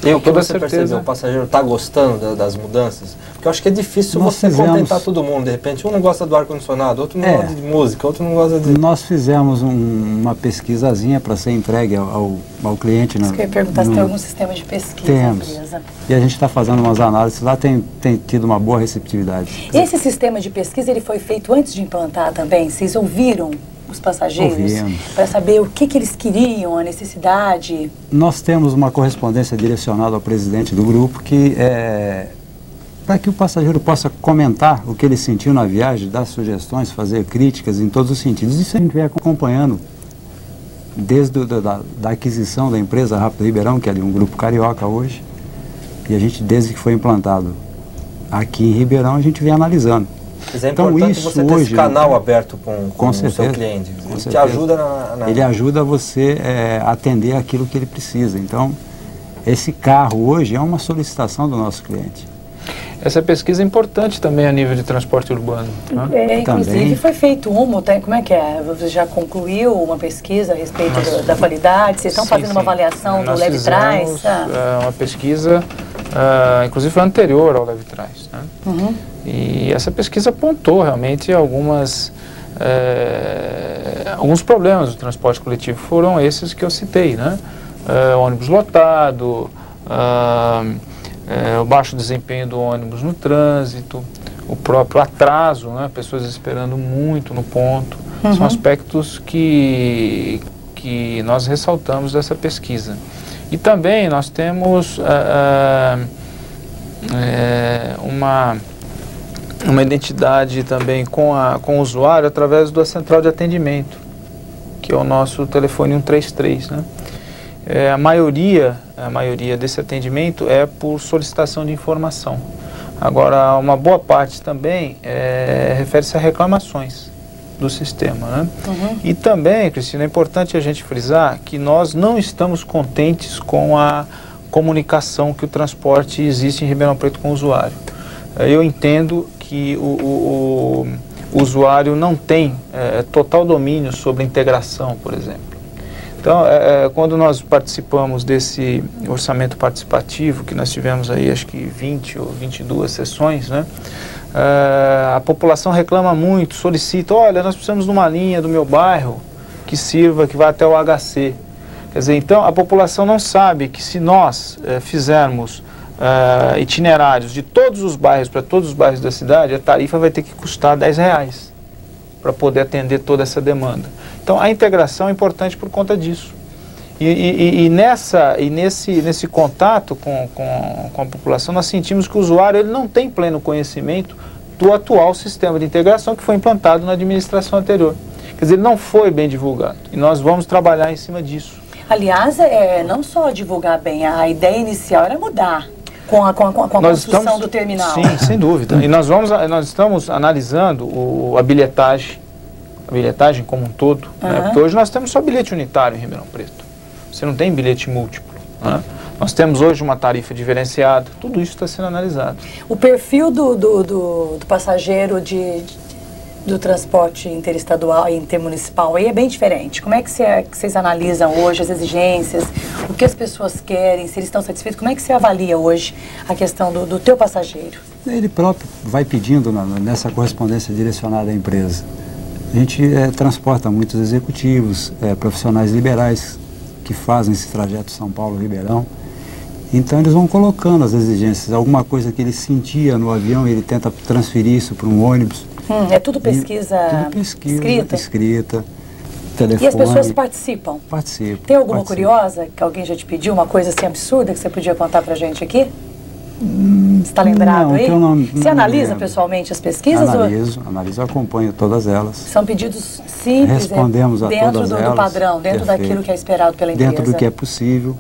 E o que você percebeu? O passageiro está gostando das mudanças? Porque eu acho que é difícil contentar todo mundo. De repente, um não gosta do ar-condicionado, outro não gosta de música, outro não gosta de... Nós fizemos uma pesquisazinha para ser entregue ao cliente. Isso que eu ia perguntar se tem algum sistema de pesquisa. Temos. E a gente está fazendo umas análises lá, tem tido uma boa receptividade. Esse sistema de pesquisa, ele foi feito antes de implantar também? Vocês ouviram os passageiros para saber o que eles queriam, a necessidade? Nós temos uma correspondência direcionada ao presidente do grupo que para que o passageiro possa comentar o que ele sentiu na viagem, dar sugestões, fazer críticas em todos os sentidos. Isso a gente vem acompanhando desde da aquisição da empresa Rápido Ribeirão, que é de um grupo carioca hoje, e a gente, desde que foi implantado aqui em Ribeirão, a gente vem analisando. Mas é importante você ter esse canal aberto com o seu cliente. Ele te ajuda Ele ajuda você a atender aquilo que ele precisa. Então, esse carro hoje é uma solicitação do nosso cliente. Essa pesquisa é importante também a nível de transporte urbano. Né? Inclusive foi feito como é que é? Você já concluiu uma pesquisa a respeito da qualidade? Vocês estão fazendo uma avaliação do Leve Trás? Uma pesquisa, inclusive foi anterior ao Leve Trás. Né? Uhum. E essa pesquisa apontou realmente alguns problemas do transporte coletivo. Foram esses que eu citei, né? Ônibus lotado, o baixo desempenho do ônibus no trânsito, o próprio atraso, né? Pessoas esperando muito no ponto. Uhum. São aspectos que nós ressaltamos dessa pesquisa. E também nós temos uma identidade também com o usuário através da central de atendimento, que é o nosso telefone 133, né? A maioria desse atendimento é por solicitação de informação. Agora, uma boa parte também refere-se a reclamações do sistema, né? Uhum. E também, Cristina, é importante a gente frisar que nós não estamos contentes com a comunicação que o transporte existe em Ribeirão Preto com o usuário. Eu entendo que o usuário não tem total domínio sobre a integração, por exemplo. Então, quando nós participamos desse orçamento participativo, que nós tivemos aí acho que 20 ou 22 sessões, né? A população reclama muito, solicita, olha, nós precisamos de uma linha do meu bairro que sirva, que vá até o HC. Quer dizer, então a população não sabe que se nós fizermos itinerários de todos os bairros para todos os bairros da cidade, a tarifa vai ter que custar R$10 para poder atender toda essa demanda. Então a integração é importante por conta disso. E nesse contato com a população, nós sentimos que o usuário ele não tem pleno conhecimento do atual sistema de integração que foi implantado na administração anterior. Quer dizer, ele não foi bem divulgado. E nós vamos trabalhar em cima disso. Aliás, não só divulgar bem, a ideia inicial era mudar com a construção do terminal. Sim, sem dúvida. E nós estamos analisando a bilhetagem como um todo, né? Porque hoje nós temos só bilhete unitário em Ribeirão Preto. Você não tem bilhete múltiplo, né? Nós temos hoje uma tarifa diferenciada, tudo isso está sendo analisado. O perfil do passageiro do transporte interestadual e intermunicipal aí é bem diferente. Como é que vocês analisam hoje as exigências, o que as pessoas querem, se eles estão satisfeitos? Como é que você avalia hoje a questão do teu passageiro? Ele próprio vai pedindo nessa correspondência direcionada à empresa. A gente transporta muitos executivos, profissionais liberais que fazem esse trajeto São Paulo-Ribeirão. Então eles vão colocando as exigências. Alguma coisa que ele sentia no avião, ele tenta transferir isso para um ônibus. É tudo pesquisa escrita, telefone. E as pessoas participam? Participam. Tem alguma curiosa que alguém já te pediu, uma coisa assim absurda que você podia contar pra gente aqui? Você está lembrado aí? Você analisa pessoalmente as pesquisas? Analiso, acompanho todas elas. São pedidos simples, respondemos a todas elas. Dentro do padrão, dentro daquilo que é esperado pela empresa. Dentro do que é possível,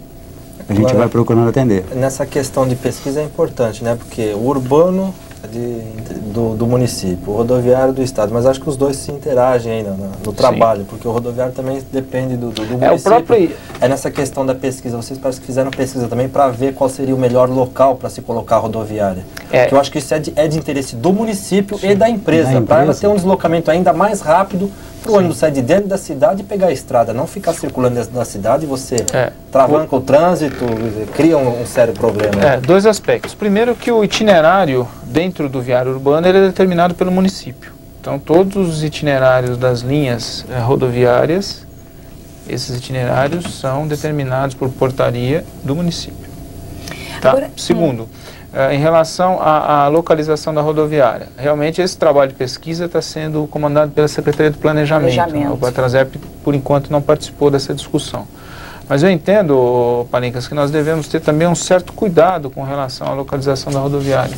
a gente vai procurando atender. Nessa questão de pesquisa é importante, né? Porque o urbano do município, o rodoviário do estado, mas acho que os dois se interagem ainda no trabalho, porque o rodoviário também depende do município. Nessa questão da pesquisa, vocês parece que fizeram pesquisa também para ver qual seria o melhor local para se colocar a rodoviária. Porque eu acho que isso é de interesse do município e da empresa, para ela ter um deslocamento ainda mais rápido para o ônibus sair de dentro da cidade e pegar a estrada, não ficar circulando dentro da cidade e você travanca o trânsito, cria um sério problema. Dois aspectos. Primeiro que o itinerário dentro do viário urbano ele é determinado pelo município. Então todos os itinerários das linhas rodoviárias, esses itinerários são determinados por portaria do município. Tá? Agora, Segundo, em relação à localização da rodoviária, realmente esse trabalho de pesquisa está sendo comandado pela Secretaria do Planejamento. A Transep, por enquanto, não participou dessa discussão. Mas eu entendo, Palincas, que nós devemos ter também um certo cuidado com relação à localização da rodoviária.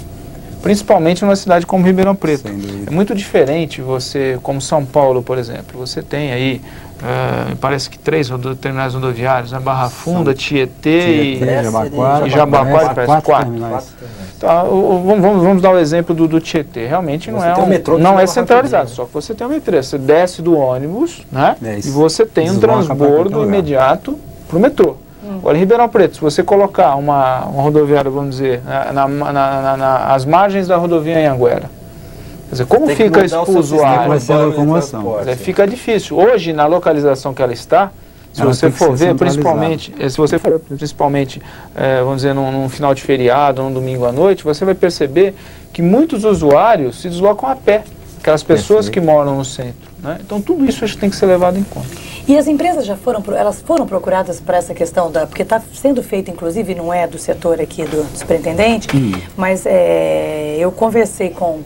Principalmente numa cidade como Ribeirão Preto. É muito diferente você, como São Paulo, por exemplo, você tem aí, parece que 3 terminais rodoviários, né? Barra Funda, Tietê e Jabaquara, parece 4. Então, vamos dar o exemplo do Tietê. Realmente não é centralizado, só que você tem o metrô. Você desce do ônibus, né? E você tem um transbordo imediato para o metrô. Agora, em Ribeirão Preto, se você colocar uma rodoviária, vamos dizer, as margens da rodovia Anhanguera, quer dizer, como fica isso para o usuário? Fica difícil. Hoje, na localização que ela está, se você for ver, principalmente, vamos dizer, num final de feriado, num domingo à noite, você vai perceber que muitos usuários se deslocam a pé, aquelas pessoas que moram no centro, né? Então, tudo isso acho que tem que ser levado em conta. E as empresas elas foram procuradas para essa questão porque está sendo feito, inclusive, não é do setor aqui do superintendente, mas eu conversei com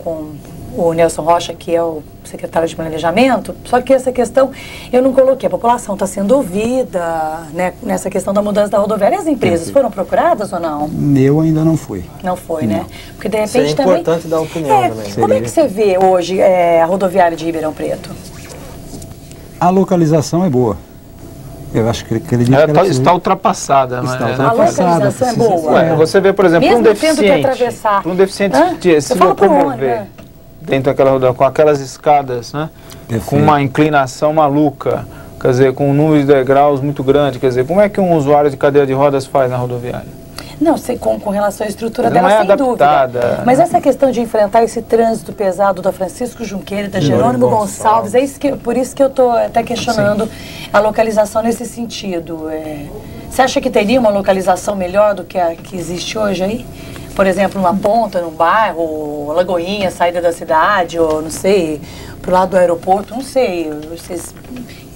o Nelson Rocha, que é o secretário de Planejamento, só que essa questão eu não coloquei. A população está sendo ouvida, né, nessa questão da mudança da rodoviária. As empresas foram procuradas ou não? Eu ainda não fui. Não foi, né? Porque de repente também... É importante dar opinião também. Como é que você vê hoje a rodoviária de Ribeirão Preto? A localização é boa. Eu acho que ele está ultrapassada. A localização é boa. Você vê, por exemplo, mesmo tendo que atravessar. Um deficiente se locomover dentro daquela rodovia, com aquelas escadas, né? Com uma inclinação maluca, quer dizer, com um número de degraus muito grande, quer dizer, como é que um usuário de cadeira de rodas faz na rodoviária? Não, com relação à estrutura dela, sem dúvida. Mas essa questão de enfrentar esse trânsito pesado da Francisco Junqueira e da Jerônimo Gonçalves, por isso que eu estou até questionando a localização nesse sentido. Você acha que teria uma localização melhor do que a que existe hoje aí? Por exemplo, numa ponta, num bairro, Lagoinha, saída da cidade, ou não sei, pro lado do aeroporto, não sei.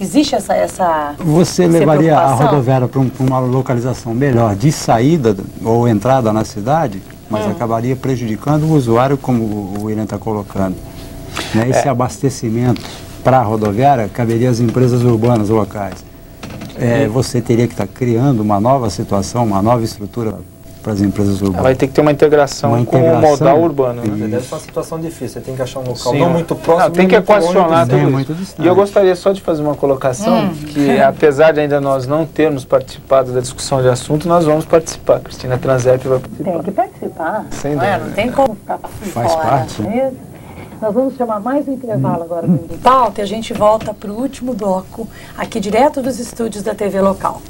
Existe essa Você levaria a rodoviária para uma localização melhor de saída ou entrada na cidade, mas acabaria prejudicando o usuário, como o William está colocando. Né? Esse abastecimento para a rodoviária caberia às empresas urbanas locais. Você teria que estar criando uma nova situação, uma nova estrutura para as empresas urbanas. Vai ter que ter uma integração com o modal urbano. Né? Deve ser uma situação difícil, você tem que achar um local não muito próximo. Tem que equacionar tudo isso. E eu gostaria só de fazer uma colocação, que apesar de ainda nós não termos participado da discussão de assunto, nós vamos participar. Cristina Transep vai participar. Tem que participar. Sem dúvida. Não tem como ficar Faz parte. Nós vamos chamar mais um intervalo agora do pauta e a gente volta para o último bloco, aqui direto dos estúdios da TV local.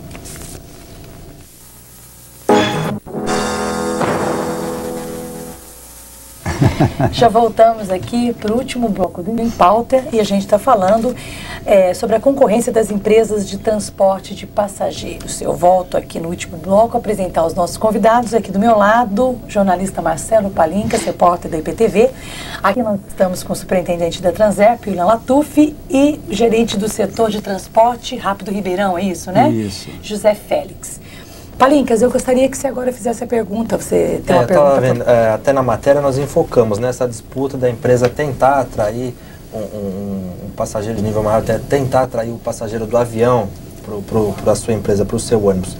Já voltamos aqui para o último bloco do Em Pauta e a gente está falando sobre a concorrência das empresas de transporte de passageiros. Eu volto aqui no último bloco a apresentar os nossos convidados. Aqui do meu lado, jornalista Marcelo Palincas, repórter da IPTV. Aqui nós estamos com o superintendente da Transep, William Latuf, e gerente do setor de transporte Rápido Ribeirão, é isso, né? Isso. José Félix. Palincas, eu gostaria que você agora fizesse a pergunta. Você tem uma pergunta? Vendo, até na matéria nós enfocamos nessa disputa da empresa tentar atrair um passageiro de nível maior, tentar atrair o passageiro do avião para a sua empresa, para o seu ônibus.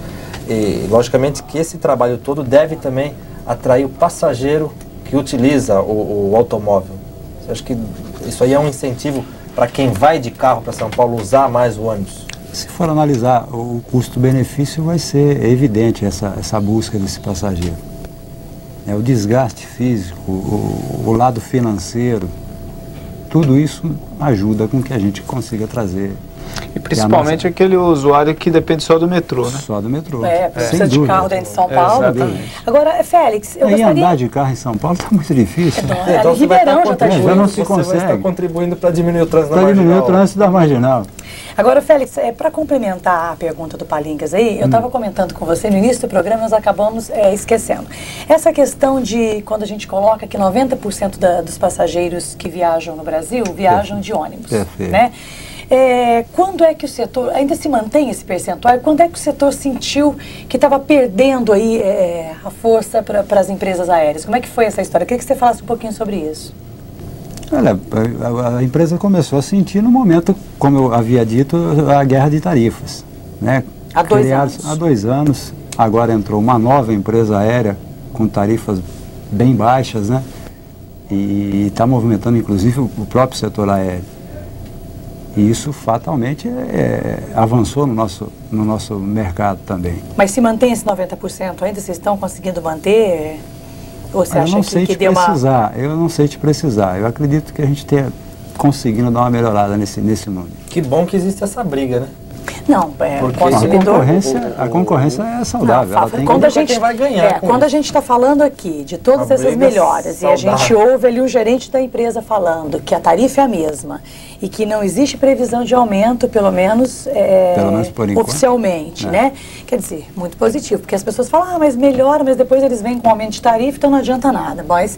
E, logicamente, que esse trabalho todo deve também atrair o passageiro que utiliza o automóvel. Você acha que isso aí é um incentivo para quem vai de carro para São Paulo usar mais o ônibus? Se for analisar o custo-benefício, vai ser evidente essa busca desse passageiro. O desgaste físico, o lado financeiro, tudo isso ajuda com que a gente consiga trazer E principalmente aquele usuário que depende só do metrô, né? Só do metrô. Precisa de carro dentro de São Paulo. Exatamente. Agora, Félix, eu gostaria... andar de carro em São Paulo está muito difícil. Então, Ribeirão já está difícil. Já não se consegue. Você vai estar contribuindo para diminuir o trânsito da Para marginal. diminuir o trânsito da marginal. Agora, Félix, para complementar a pergunta do Palingas aí, eu estava comentando com você no início do programa, nós acabamos esquecendo. Essa questão de, quando a gente coloca que 90% dos passageiros que viajam no Brasil viajam de ônibus, né? Quando é que o setor, ainda se mantém esse percentual, quando é que o setor sentiu que estava perdendo aí a força para as empresas aéreas? Como é que foi essa história? Eu queria que você falasse um pouquinho sobre isso. Olha, a empresa começou a sentir no momento, como eu havia dito, a guerra de tarifas, né? Há 2 anos. Há 2 anos, agora entrou uma nova empresa aérea com tarifas bem baixas, né? E está movimentando inclusive o próprio setor aéreo. E isso fatalmente avançou no nosso mercado também. Mas se mantém esse 90% ainda, vocês estão conseguindo manter? Ou você acha eu não sei te precisar, eu não sei te precisar. Eu acredito que a gente tenha conseguindo dar uma melhorada nesse número. Que bom que existe essa briga, né? Não, a concorrência é saudável. Não, quando a gente vai ganhar. Quando a gente está falando aqui de todas essas melhoras e a gente ouve ali o gerente da empresa falando que a tarifa é a mesma e que não existe previsão de aumento, pelo menos por enquanto, oficialmente, né? Quer dizer, muito positivo, porque as pessoas falam, mas melhora, mas depois eles vêm com aumento de tarifa, então não adianta nada. Mas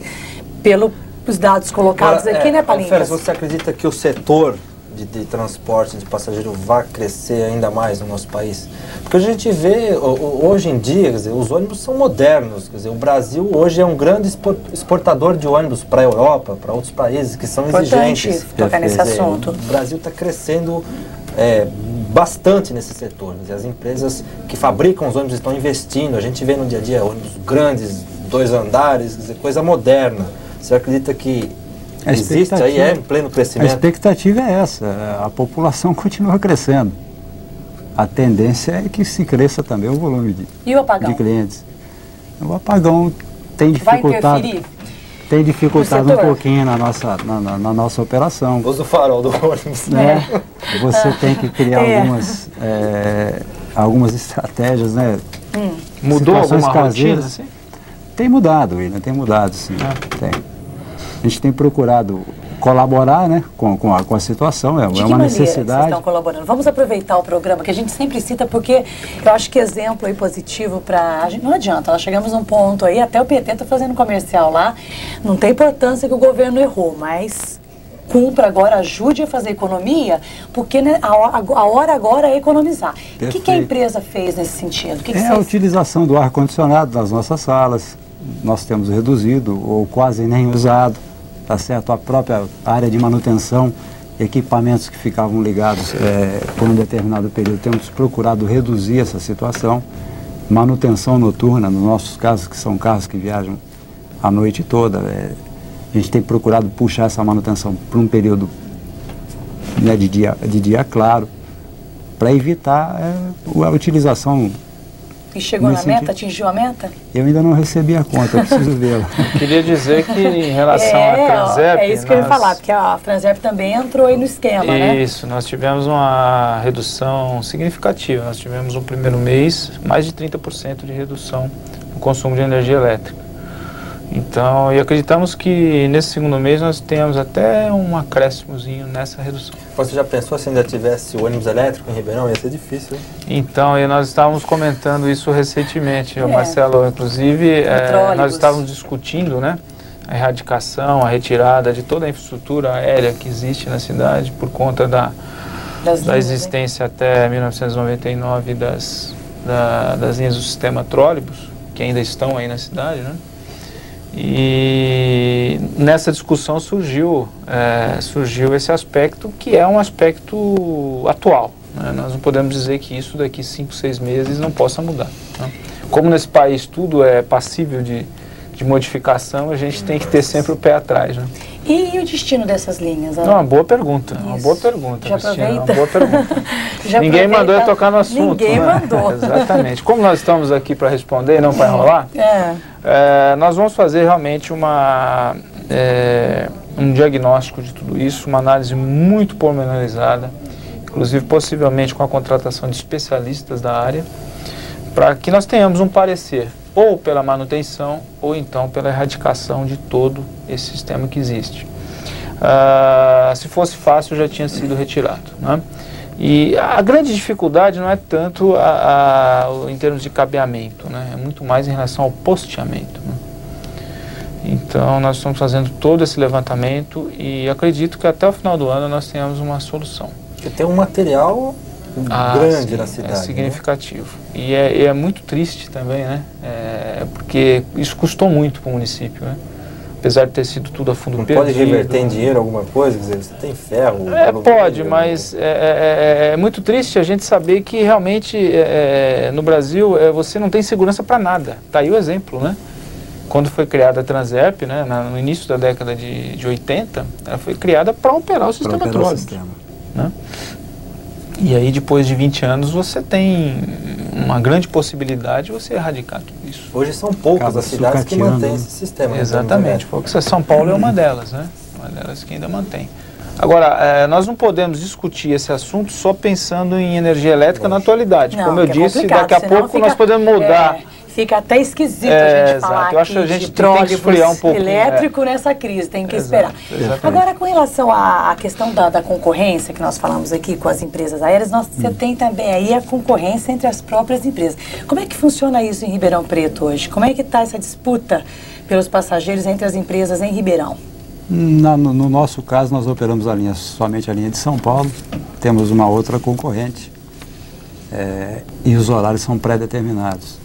pelos dados colocados aqui, né, Palingas? Félix, você acredita que o setor de transporte de passageiro vai crescer ainda mais no nosso país? Porque a gente vê, hoje em dia, quer dizer, os ônibus são modernos, quer dizer, o Brasil hoje é um grande exportador de ônibus para a Europa, para outros países que são exigentes. Importante tocar nesse assunto. O Brasil está crescendo bastante nesse setor, quer dizer, as empresas que fabricam os ônibus estão investindo, a gente vê no dia a dia ônibus grandes, 2 andares, quer dizer, coisa moderna. Você acredita que existe aí, em pleno crescimento? A expectativa é essa, a população continua crescendo. A tendência é que se cresça também o volume de clientes. O apagão tem dificultado um pouquinho na nossa operação. Usa o farol do ônibus. Né? Você tem que criar algumas estratégias, né? Mudou alguma rotina, assim? Tem mudado, William, tem mudado, sim. Tem. A gente tem procurado colaborar, né, com a situação, é uma necessidade. Vocês estão colaborando? Vamos aproveitar o programa, que a gente sempre cita, porque eu acho que exemplo aí positivo para a gente, não adianta, nós chegamos num ponto aí, até o PT está fazendo comercial lá, não tem importância que o governo errou, mas cumpra agora, ajude a fazer economia, porque né, a hora agora é economizar. O que a empresa fez nesse sentido? A utilização do ar-condicionado nas nossas salas, nós temos reduzido ou quase nem usado. Tá certo? A própria área de manutenção, equipamentos que ficavam ligados por um determinado período, temos procurado reduzir essa situação. Manutenção noturna, nos nossos casos, que são carros que viajam a noite toda, a gente tem procurado puxar essa manutenção para um período, né, de dia claro, para evitar a utilização. E chegou na meta? Atingiu a meta? Eu ainda não recebi a conta, preciso vê-la. Queria dizer que em relação à Transep... É isso que eu ia falar, porque a Transep também entrou aí no esquema, né? Isso, nós tivemos uma redução significativa. Nós tivemos no primeiro mês mais de 30% de redução no consumo de energia elétrica. Então, e acreditamos que nesse segundo mês nós temos até um acréscimozinho nessa redução. Você já pensou se ainda tivesse o ônibus elétrico em Ribeirão? Ia ser difícil, hein? Então, e nós estávamos comentando isso recentemente, o Marcelo, inclusive, nós estávamos discutindo, né, a erradicação, a retirada de toda a infraestrutura aérea que existe na cidade por conta da existência até 1999 das linhas do sistema trólebus, que ainda estão aí na cidade, né? E nessa discussão surgiu esse aspecto, que é um aspecto atual, né? Nós não podemos dizer que isso daqui 5, 6 meses não possa mudar, né? Como nesse país tudo é passível de modificação, a gente tem que ter sempre o pé atrás, né? E o destino dessas linhas? Não, uma boa pergunta, uma boa pergunta, já Cristina, aproveita. uma boa pergunta. Ninguém mandou eu tocar no assunto. Ninguém mandou. Exatamente. Como nós estamos aqui para responder e não para enrolar, nós vamos fazer realmente um diagnóstico de tudo isso, uma análise muito pormenorizada, inclusive possivelmente com a contratação de especialistas da área, para que nós tenhamos um parecer, ou pela manutenção, ou então pela erradicação de todo esse sistema que existe. Se fosse fácil, já tinha sido retirado, né? E a grande dificuldade não é tanto em termos de cabeamento, né? É muito mais em relação ao posteamento, né? Então, nós estamos fazendo todo esse levantamento e acredito que até o final do ano nós tenhamos uma solução. Porque tem um material grande sim, na cidade. É significativo. Né? E é muito triste também, né? Porque isso custou muito para o município, né? Apesar de ter sido tudo a fundo perdido. Pode reverter em dinheiro alguma coisa? Quer dizer, você tem ferro? Pode, mas é muito triste a gente saber que realmente no Brasil você não tem segurança para nada. Está aí o exemplo, né? Quando foi criada a Transerp, né, no início da década de 80, ela foi criada para operar o sistema trólebus, né? E aí depois de 20 anos você tem uma grande possibilidade de você erradicar tudo isso. Hoje são poucas as cidades que mantêm esse sistema. Exatamente, São Paulo é uma delas, né? Uma delas que ainda mantém. Agora, nós não podemos discutir esse assunto só pensando em energia elétrica na atualidade. Como eu disse, daqui a pouco nós podemos mudar. Fica até esquisito a gente falar eu acho que a gente tem que esfriar um pouco elétrico nessa crise, tem que esperar. Exatamente. Agora, com relação à questão da concorrência que nós falamos aqui com as empresas aéreas, você tem também aí a concorrência entre as próprias empresas. Como é que funciona isso em Ribeirão Preto hoje? Como é que está essa disputa pelos passageiros entre as empresas em Ribeirão? No nosso caso, nós operamos somente a linha de São Paulo, temos uma outra concorrente e os horários são pré-determinados.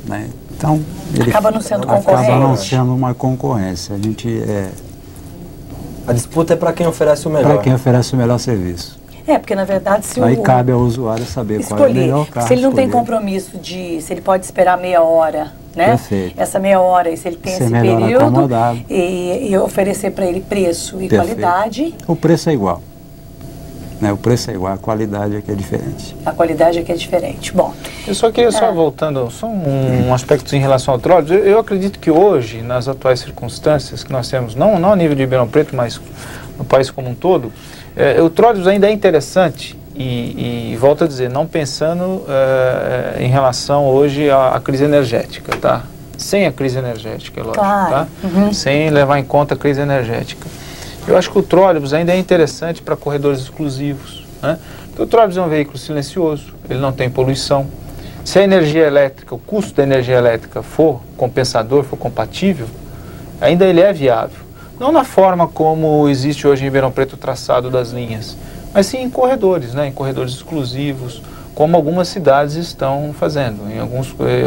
Né? Então, acaba não sendo concorrência. Acaba não sendo uma concorrência. A disputa é para quem oferece o melhor. Para quem oferece o melhor serviço. Porque na verdade aí cabe ao usuário saber qual é o melhor carro. Se ele não tem compromisso se ele pode esperar meia hora, né? Perfeito. Essa meia hora, e se ele tem esse período e oferecer para ele preço e qualidade. O preço é igual. Né? O preço é igual, a qualidade é que é diferente. A qualidade é que é diferente. Bom. Eu só queria, voltando, só um aspecto em relação ao trólebus. Eu acredito que hoje, nas atuais circunstâncias que nós temos, não a nível de Ribeirão Preto, mas no país como um todo, o trólebus ainda é interessante e volto a dizer, não pensando em relação hoje à crise energética, tá? Sem a crise energética, é lógico, tá? Sem levar em conta a crise energética. Eu acho que o trólebus ainda é interessante para corredores exclusivos, né? Porque o trólebus é um veículo silencioso, ele não tem poluição. Se a energia elétrica, o custo da energia elétrica for compensador, for compatível, ainda ele é viável. Não na forma como existe hoje em Ribeirão Preto o traçado das linhas, mas sim em corredores, né? Em corredores exclusivos, como algumas cidades estão fazendo.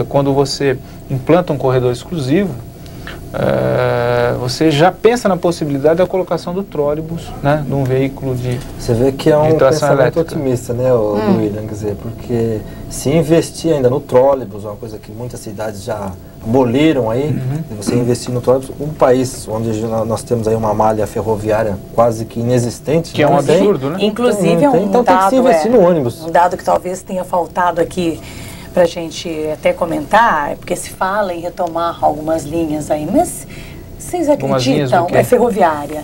Quando você implanta um corredor exclusivo, você já pensa na possibilidade da colocação do trólebus, né, num veículo de Você vê que é um pensamento elétrica. Otimista, né, William, quer dizer, porque se investir ainda no trólebus, uma coisa que muitas cidades já aboliram aí, você investir no trólebus, um país onde nós temos aí uma malha ferroviária quase que inexistente. Que é um absurdo, né? Inclusive, então tem que se investir no ônibus. Um dado que talvez tenha faltado aqui para a gente até comentar, porque se fala em retomar algumas linhas aí, mas vocês acreditam, ferroviária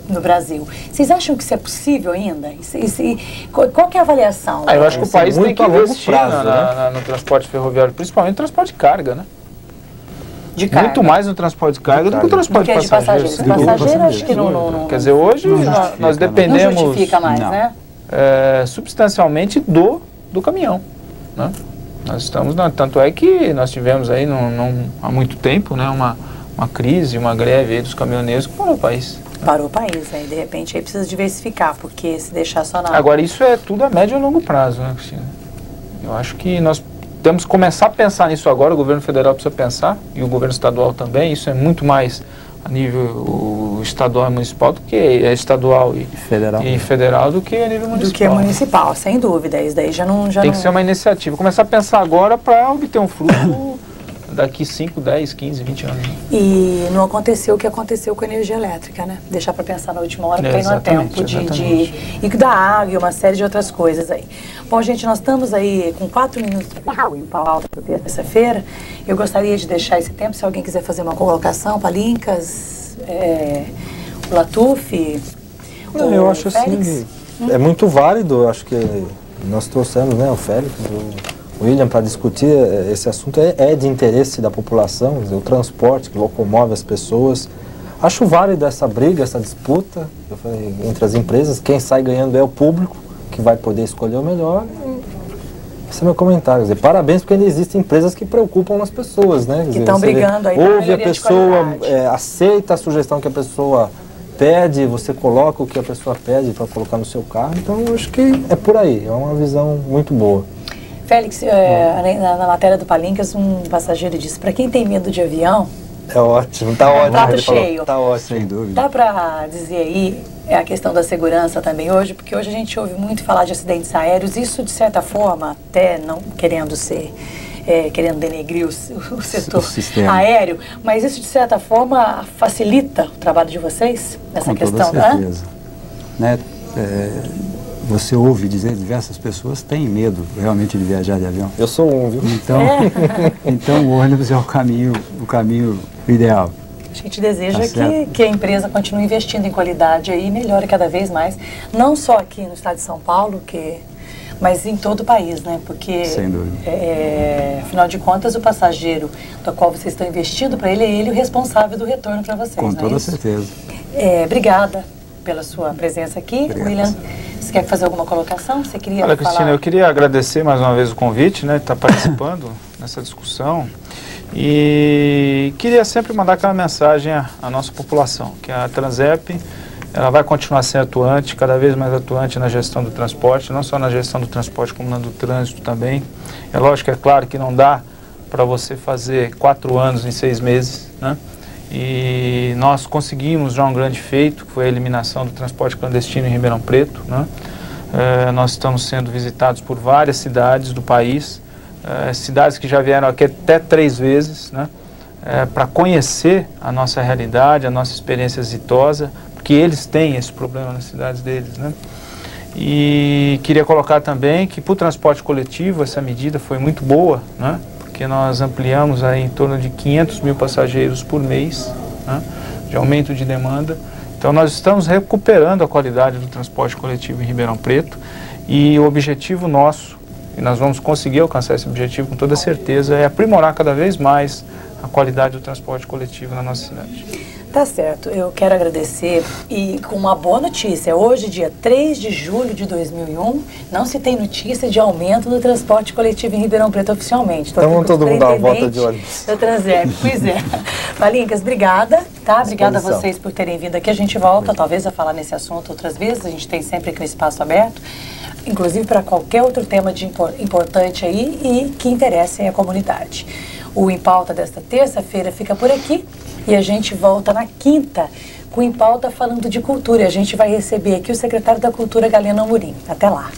no Brasil, vocês acham que isso é possível ainda? Qual que é a avaliação? Eu acho que o país tem que investir no transporte ferroviário, principalmente no transporte de carga, né? De carga. Muito mais no transporte de carga do que o transporte de passageiros. Passageiro acho que não. Quer dizer, hoje nós dependemos... Não justifica mais, né? Substancialmente do caminhão, né? Nós estamos, tanto é que nós tivemos aí há muito tempo, né, uma crise, uma greve aí dos caminhoneiros que parou o país. Parou o país, aí de repente aí precisa diversificar, porque se deixar só na... Agora isso é tudo a médio e longo prazo, né, Cristina? Eu acho que nós temos que começar a pensar nisso agora, o governo federal precisa pensar, e o governo estadual também, isso é muito mais a nível estadual e municipal do que estadual e federal do que a nível municipal. Do que municipal, sem dúvida. Isso daí tem que ser uma iniciativa. Começar a pensar agora para obter um fruto daqui 5, 10, 15, 20 anos. E não aconteceu o que aconteceu com a energia elétrica, né? Deixar para pensar na última hora, porque aí não há tempo e da água e uma série de outras coisas aí. Bom, gente, nós estamos aí com 4 minutos para o pauta para terça-feira. Eu gostaria de deixar esse tempo, se alguém quiser fazer uma colocação para Lincas, o Latuf, eu acho Félix. assim, é muito válido, acho que nós trouxemos, né, o Félix, o William, para discutir esse assunto, é de interesse da população, o transporte que locomove as pessoas. Acho válido essa briga, essa disputa entre as empresas. Quem sai ganhando é o público, que vai poder escolher o melhor. Esse é meu comentário. Quer dizer, parabéns, porque ainda existem empresas que preocupam as pessoas, né? Que estão brigando aí. Ouve a pessoa, aceita a sugestão que a pessoa pede, você coloca o que a pessoa pede para colocar no seu carro. Então, eu acho que é por aí. É uma visão muito boa. Félix, na matéria do Palincas, um passageiro disse, para quem tem medo de avião... É ótimo, tá ótimo. Prato cheio. Tá ótimo. Sem dúvida. Dá para dizer aí a questão da segurança também hoje, porque hoje a gente ouve muito falar de acidentes aéreos, isso de certa forma, até não querendo ser, querendo denegrir o setor aéreo, mas isso de certa forma facilita o trabalho de vocês nessa questão, né? Com toda certeza. Né? Você ouve dizer, diversas pessoas têm medo realmente de viajar de avião. Eu sou um, viu? Então o ônibus é o caminho ideal. A gente deseja que a empresa continue investindo em qualidade e melhore cada vez mais, não só aqui no estado de São Paulo, mas em todo o país, né? Porque, sem dúvida. Afinal de contas, o passageiro do qual vocês estão investindo, para ele, é ele o responsável do retorno para vocês, com toda certeza. Obrigada pela sua presença aqui. Obrigado. William, você quer fazer alguma colocação? Você queria Olha, Cristina, eu queria agradecer mais uma vez o convite, né, de estar participando nessa discussão, e queria sempre mandar aquela mensagem à nossa população, que a Transep, ela vai continuar sendo atuante, cada vez mais atuante na gestão do transporte, não só na gestão do transporte, como na do trânsito também. É lógico, é claro que não dá para você fazer 4 anos em 6 meses, né? E nós conseguimos já um grande feito, que foi a eliminação do transporte clandestino em Ribeirão Preto, né? Nós estamos sendo visitados por várias cidades do país, cidades que já vieram aqui até 3 vezes, né? Para conhecer a nossa realidade, a nossa experiência exitosa, porque eles têm esse problema nas cidades deles, né? E queria colocar também que para o transporte coletivo essa medida foi muito boa, né? Porque nós ampliamos aí em torno de 500 mil passageiros por mês, né, de aumento de demanda. Então nós estamos recuperando a qualidade do transporte coletivo em Ribeirão Preto, e o objetivo nosso, e nós vamos conseguir alcançar esse objetivo com toda certeza, é aprimorar cada vez mais a qualidade do transporte coletivo na nossa cidade. Tá certo, eu quero agradecer e com uma boa notícia. Hoje, dia 3 de julho de 2001, não se tem notícia de aumento do transporte coletivo em Ribeirão Preto oficialmente. Então vamos todo mundo dar uma volta de ônibus. Da Transep, pois é. Palincas, obrigada, tá? Obrigada a vocês por terem vindo aqui. A gente volta, talvez, a falar nesse assunto outras vezes. A gente tem sempre aqui um espaço aberto, inclusive para qualquer outro tema importante aí e que interesse a comunidade. O Em Pauta desta terça-feira fica por aqui. E a gente volta na quinta com Em Pauta falando de cultura. A gente vai receber aqui o secretário da Cultura, Galeno Amorim. Até lá.